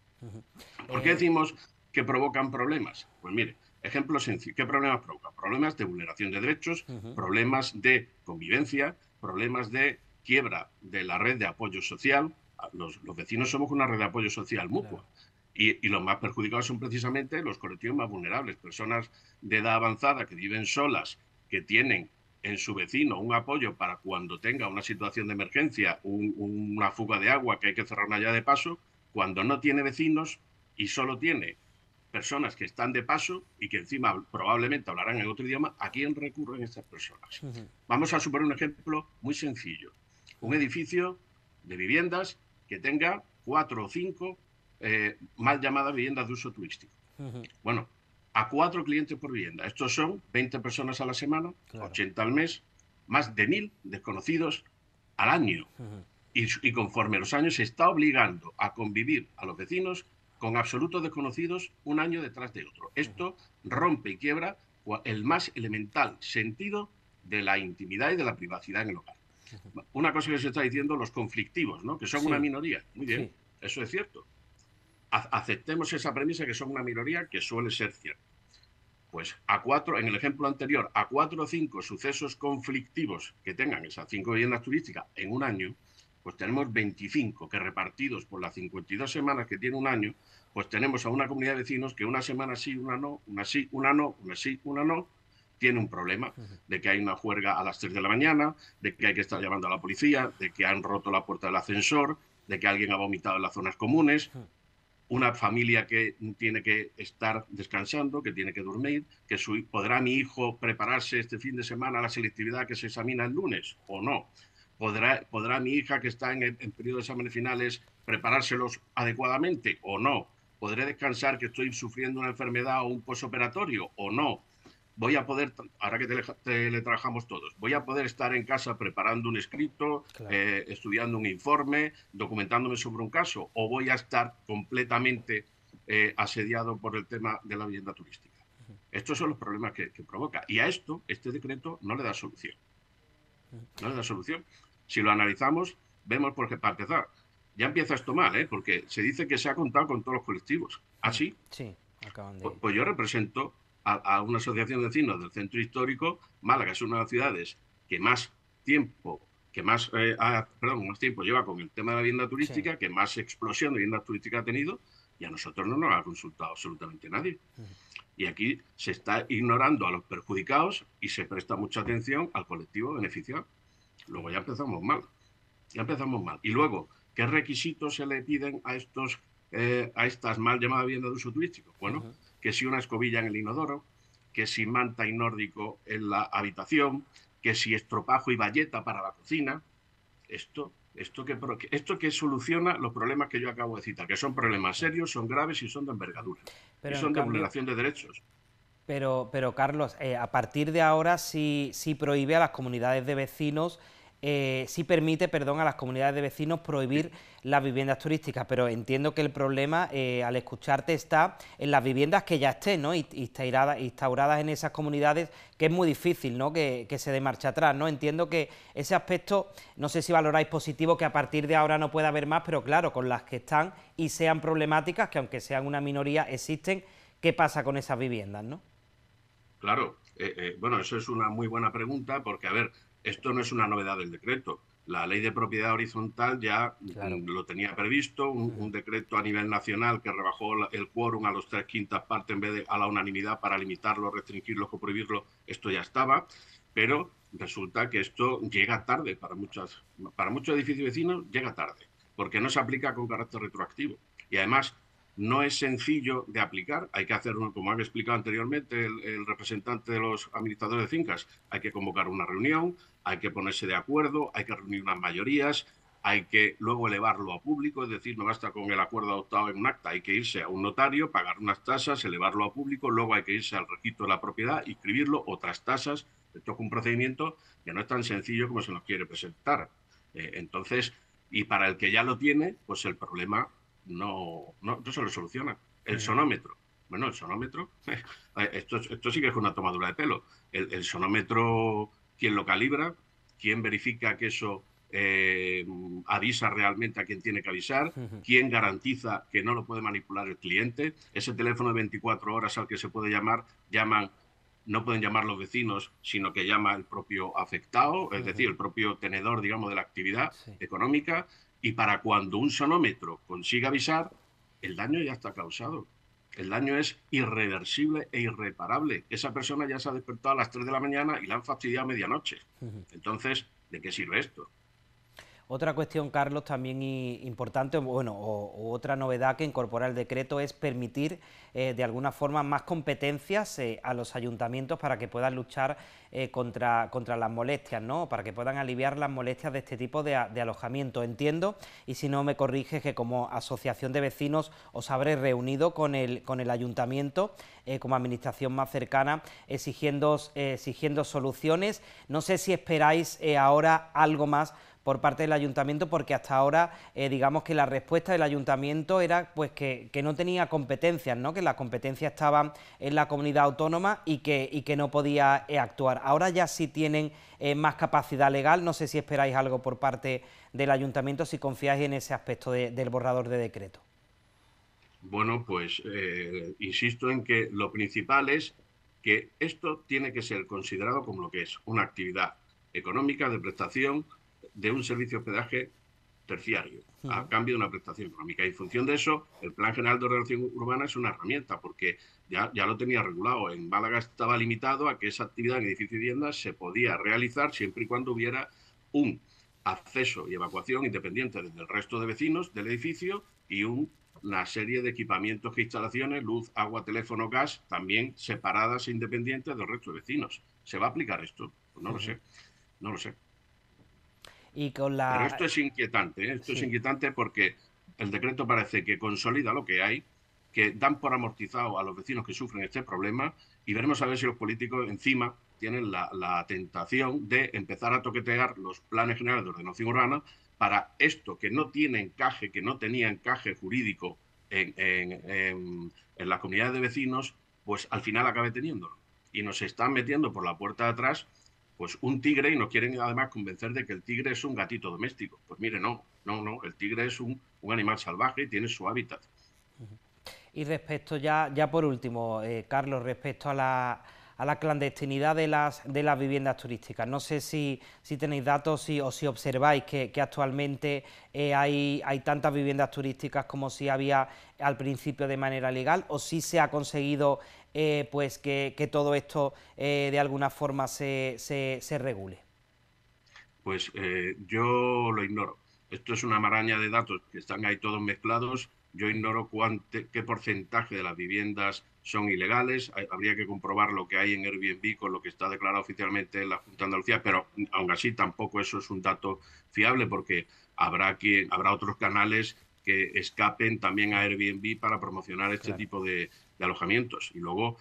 ¿Por qué decimos que provocan problemas? Pues mire, ejemplo sencillo. ¿Qué problemas provocan? Problemas de vulneración de derechos, problemas de convivencia, problemas de quiebra de la red de apoyo social. Los vecinos somos una red de apoyo social mutua. Y los más perjudicados son precisamente los colectivos más vulnerables, personas de edad avanzada que viven solas, que tienen en su vecino un apoyo para cuando tenga una situación de emergencia, una fuga de agua que hay que cerrar una llave de paso, cuando no tiene vecinos y solo tiene personas que están de paso y que encima probablemente hablarán en otro idioma, ¿a quién recurren estas personas? Vamos a suponer un ejemplo muy sencillo. Un edificio de viviendas que tenga 4 o 5 mal llamadas viviendas de uso turístico. Bueno, a 4 clientes por vivienda. Estos son 20 personas a la semana, 80 al mes, más de 1000 desconocidos al año. Y conforme los años se está obligando a convivir a los vecinos con absolutos desconocidos un año detrás de otro. Esto rompe y quiebra el más elemental sentido de la intimidad y de la privacidad en el hogar. Una cosa que se está diciendo, los conflictivos, ¿no? Que son una minoría. Muy bien, eso es cierto. Aceptemos esa premisa que son una minoría, que suele ser cierta. Pues en el ejemplo anterior, a 4 o 5 sucesos conflictivos que tengan esas 5 viviendas turísticas en un año, pues tenemos 25 que repartidos por las 52 semanas que tiene un año, pues tenemos a una comunidad de vecinos que una semana sí, una no, una sí, una no, una sí, una no, tiene un problema de que hay una juerga a las 3 de la mañana, de que hay que estar llamando a la policía, de que han roto la puerta del ascensor, de que alguien ha vomitado en las zonas comunes, una familia que tiene que estar descansando, que tiene que dormir, que ¿podrá mi hijo prepararse este fin de semana a la selectividad que se examina el lunes o no? ¿Podrá mi hija que está en periodo de exámenes finales preparárselos adecuadamente o no? ¿Podré descansar que estoy sufriendo una enfermedad o un posoperatorio o no? Voy a poder, ahora que teletrabajamos todos, voy a poder estar en casa preparando un escrito, estudiando un informe, documentándome sobre un caso, o voy a estar completamente asediado por el tema de la vivienda turística. Estos son los problemas que provoca. Y a esto, este decreto no le da solución. No le da solución. Si lo analizamos, vemos, porque para empezar, ya empieza esto mal, porque se dice que se ha contado con todos los colectivos. ¿Ah, sí? Sí, acaban de... Pues yo represento a una asociación de vecinos del centro histórico. Málaga es una de las ciudades que más tiempo lleva con el tema de la vivienda turística, que más explosión de vivienda turística ha tenido, y a nosotros no nos ha consultado absolutamente nadie. Y aquí se está ignorando a los perjudicados y se presta mucha atención al colectivo beneficiado. Luego ya empezamos mal. Y luego, ¿qué requisitos se le piden a estas mal llamadas viviendas de uso turístico? Bueno, que si una escobilla en el inodoro, que si manta y nórdico en la habitación, que si estropajo y bayeta para la cocina. Esto que soluciona los problemas que yo acabo de citar, que son problemas serios, son graves y son de envergadura. Y son de vulneración de derechos. Pero Carlos, a partir de ahora sí prohíbe a las comunidades de vecinos, sí permite, a las comunidades de vecinos prohibir las viviendas turísticas, pero entiendo que el problema, al escucharte, está en las viviendas que ya estén, ¿no? Instauradas en esas comunidades, que es muy difícil, ¿no? Que se dé marcha atrás, ¿no? Entiendo que ese aspecto, no sé si valoráis positivo que a partir de ahora no pueda haber más, pero claro, con las que están y sean problemáticas, que aunque sean una minoría, existen, ¿qué pasa con esas viviendas, no? Claro, bueno, eso es una muy buena pregunta, porque, a ver, esto no es una novedad del decreto. La ley de propiedad horizontal ya lo tenía previsto, un decreto a nivel nacional que rebajó el quórum a los 3/5 partes en vez de a la unanimidad para limitarlo, restringirlo o prohibirlo. Esto ya estaba, pero resulta que esto llega tarde para muchos edificios vecinos, llega tarde, porque no se aplica con carácter retroactivo. Y además, no es sencillo de aplicar, hay que hacer, como han explicado anteriormente el representante de los administradores de fincas, hay que convocar una reunión, hay que ponerse de acuerdo, hay que reunir unas mayorías, hay que luego elevarlo a público, es decir, no basta con el acuerdo adoptado en un acta, hay que irse a un notario, pagar unas tasas, elevarlo a público, luego hay que irse al registro de la propiedad, inscribirlo, otras tasas. Esto es un procedimiento que no es tan sencillo como se nos quiere presentar. Entonces, y para el que ya lo tiene, pues el problema no se lo soluciona. El sonómetro. Bueno, el sonómetro, esto sí que es una tomadura de pelo. El sonómetro, ¿quién lo calibra? ¿Quién verifica que eso avisa realmente a quien tiene que avisar? ¿Quién garantiza que no lo puede manipular el cliente? Ese teléfono de 24 horas al que se puede llamar, no pueden llamar los vecinos, sino que llama el propio afectado, es decir, el propio tenedor, digamos, de la actividad económica. Y para cuando un sonómetro consiga avisar, el daño ya está causado. El daño es irreversible e irreparable. Esa persona ya se ha despertado a las 3 de la mañana y la han fastidiado a medianoche. Entonces, ¿de qué sirve esto? Otra cuestión, Carlos, también importante, bueno, o otra novedad que incorpora el decreto es permitir de alguna forma más competencias a los ayuntamientos para que puedan luchar contra las molestias, ¿no? Para que puedan aliviar las molestias de este tipo de alojamiento. Entiendo, y si no me corriges, que como asociación de vecinos os habréis reunido con el ayuntamiento como administración más cercana exigiendo soluciones. No sé si esperáis ahora algo más por parte del ayuntamiento, porque hasta ahora digamos que la respuesta del ayuntamiento era pues que no tenía competencias, ¿no? Que las competencias estaban en la comunidad autónoma y que no podía actuar. Ahora ya sí tienen más capacidad legal. No sé si esperáis algo por parte del ayuntamiento, si confiáis en ese aspecto del borrador de decreto. Bueno, pues insisto en que lo principal es que esto tiene que ser considerado como lo que es una actividad económica de prestación de un servicio de hospedaje terciario, a cambio de una prestación económica. Y en función de eso, el Plan General de Ordenación Urbana es una herramienta, porque ya lo tenía regulado. En Málaga estaba limitado a que esa actividad en edificio y viviendas se podía realizar siempre y cuando hubiera un acceso y evacuación independiente desde el resto de vecinos del edificio y una serie de equipamientos e instalaciones, luz, agua, teléfono, gas, también separadas e independientes del resto de vecinos. ¿Se va a aplicar esto? Pues no lo sé, no lo sé. Y con la... Pero esto es inquietante, ¿eh? Esto es inquietante porque el decreto parece que consolida lo que hay, que dan por amortizado a los vecinos que sufren este problema, y veremos a ver si los políticos encima tienen la tentación de empezar a toquetear los planes generales de ordenación urbana para esto que no tiene encaje, que no tenía encaje jurídico en las comunidades de vecinos, pues al final acabe teniéndolo. Y nos están metiendo por la puerta de atrás pues un tigre, y nos quieren además convencer de que el tigre es un gatito doméstico. Pues mire, no, el tigre es un animal salvaje y tiene su hábitat. Y respecto ya por último, Carlos, respecto a la clandestinidad de las viviendas turísticas, no sé si tenéis datos o si observáis que actualmente hay tantas viviendas turísticas como si había al principio de manera legal, o si se ha conseguido pues que todo esto de alguna forma se regule. Pues yo lo ignoro. Esto es una maraña de datos que están ahí todos mezclados. Yo ignoro qué porcentaje de las viviendas son ilegales. Habría que comprobar lo que hay en Airbnb con lo que está declarado oficialmente en la Junta de Andalucía, pero aún así tampoco eso es un dato fiable, porque habrá otros canales que escapen también a Airbnb para promocionar este tipo de alojamientos. Y luego,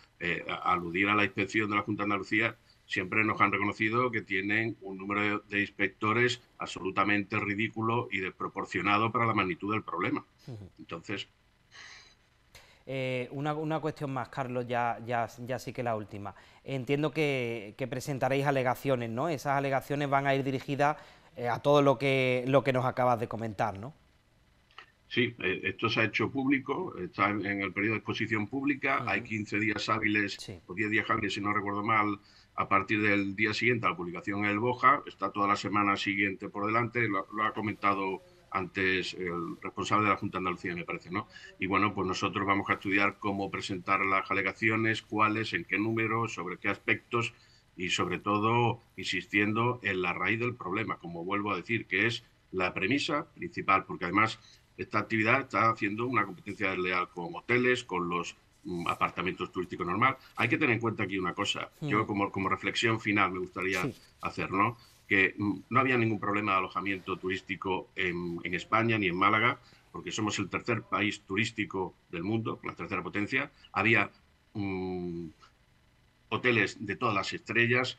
aludir a la inspección de la Junta de Andalucía, siempre nos han reconocido que tienen un número de inspectores absolutamente ridículo y desproporcionado para la magnitud del problema. Entonces... Una cuestión más, Carlos, ya sí que la última. Entiendo que presentaréis alegaciones, ¿no? Esas alegaciones van a ir dirigidas a todo lo que nos acabas de comentar, ¿no? Sí, esto se ha hecho público, está en el periodo de exposición pública, hay 15 días hábiles, o 10 días hábiles, si no recuerdo mal, a partir del día siguiente a la publicación en el BOJA, está toda la semana siguiente por delante, lo ha comentado antes el responsable de la Junta de Andalucía, me parece, ¿no? Y bueno, pues nosotros vamos a estudiar cómo presentar las alegaciones, cuáles, en qué número, sobre qué aspectos, y sobre todo insistiendo en la raíz del problema, como vuelvo a decir, que es la premisa principal, porque además esta actividad está haciendo una competencia desleal con hoteles, con los apartamentos turísticos normal. Hay que tener en cuenta aquí una cosa. Yo como reflexión final me gustaría hacer, ¿no? Que no había ningún problema de alojamiento turístico en España ni en Málaga, porque somos el tercer país turístico del mundo, la tercera potencia. Había hoteles de todas las estrellas,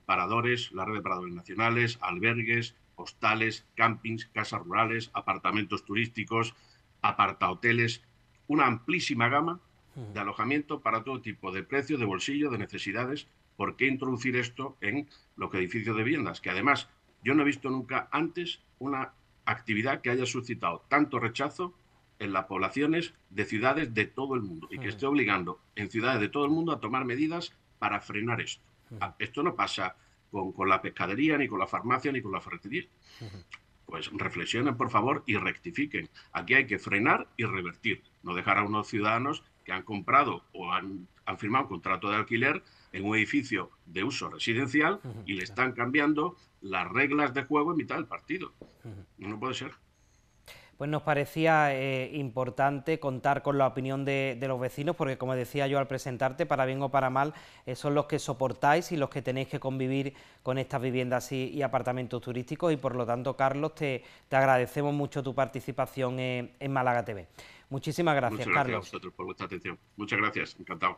paradores, la red de paradores nacionales, albergues, hostales, campings, casas rurales, apartamentos turísticos, apartahoteles, una amplísima gama de alojamiento para todo tipo de precios, de bolsillo, de necesidades. ¿Por qué introducir esto en los edificios de viviendas? Que además yo no he visto nunca antes una actividad que haya suscitado tanto rechazo en las poblaciones de ciudades de todo el mundo y que esté obligando en ciudades de todo el mundo a tomar medidas para frenar esto. Esto no pasa con la pescadería, ni con la farmacia, ni con la ferretería. Pues reflexionen, por favor, y rectifiquen. Aquí hay que frenar y revertir. No dejar a unos ciudadanos que han comprado o han firmado un contrato de alquiler en un edificio de uso residencial y le están cambiando las reglas de juego en mitad del partido. No puede ser. Pues nos parecía importante contar con la opinión de los vecinos, porque como decía yo al presentarte, para bien o para mal, son los que soportáis y los que tenéis que convivir con estas viviendas y apartamentos turísticos, y por lo tanto, Carlos, te agradecemos mucho tu participación en Málaga TV. Muchísimas gracias, Carlos. Muchas gracias a vosotros por vuestra atención. Muchas gracias, encantado.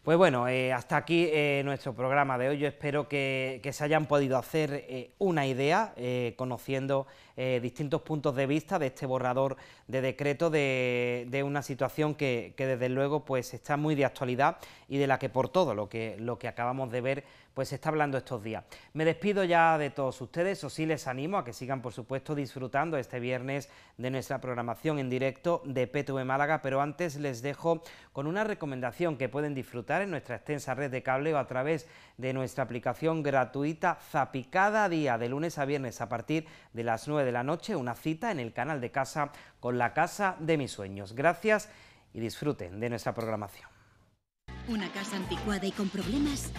Pues bueno, hasta aquí nuestro programa de hoy. Yo espero que se hayan podido hacer una idea, conociendo distintos puntos de vista de este borrador de decreto de una situación que desde luego pues está muy de actualidad y de la que por todo lo que acabamos de ver pues se está hablando estos días. Me despido ya de todos ustedes, o sí les animo a que sigan por supuesto disfrutando este viernes de nuestra programación en directo de PTV Málaga, pero antes les dejo con una recomendación que pueden disfrutar en nuestra extensa red de cable o a través de nuestra aplicación gratuita Zapi. Cada día de lunes a viernes a partir de las 9 de la noche, una cita en el canal de Casa con la casa de mis sueños. Gracias y disfruten de nuestra programación. Una casa anticuada y con problemas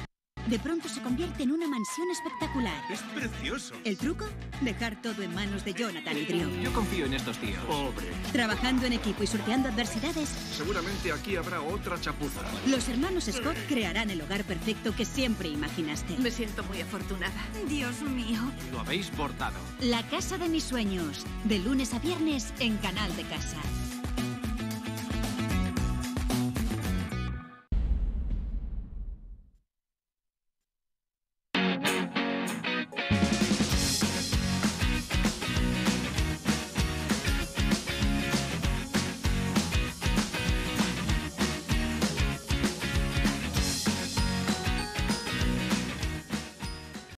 de pronto se convierte en una mansión espectacular. ¡Es precioso! ¿El truco? Dejar todo en manos de Jonathan y Drew. Yo confío en estos tíos. Pobre. Trabajando en equipo y sorteando adversidades. Seguramente aquí habrá otra chapuza. Los hermanos Scott crearán el hogar perfecto que siempre imaginaste. Me siento muy afortunada. Dios mío. Lo habéis bordado. La casa de mis sueños. De lunes a viernes en Canal de Casa.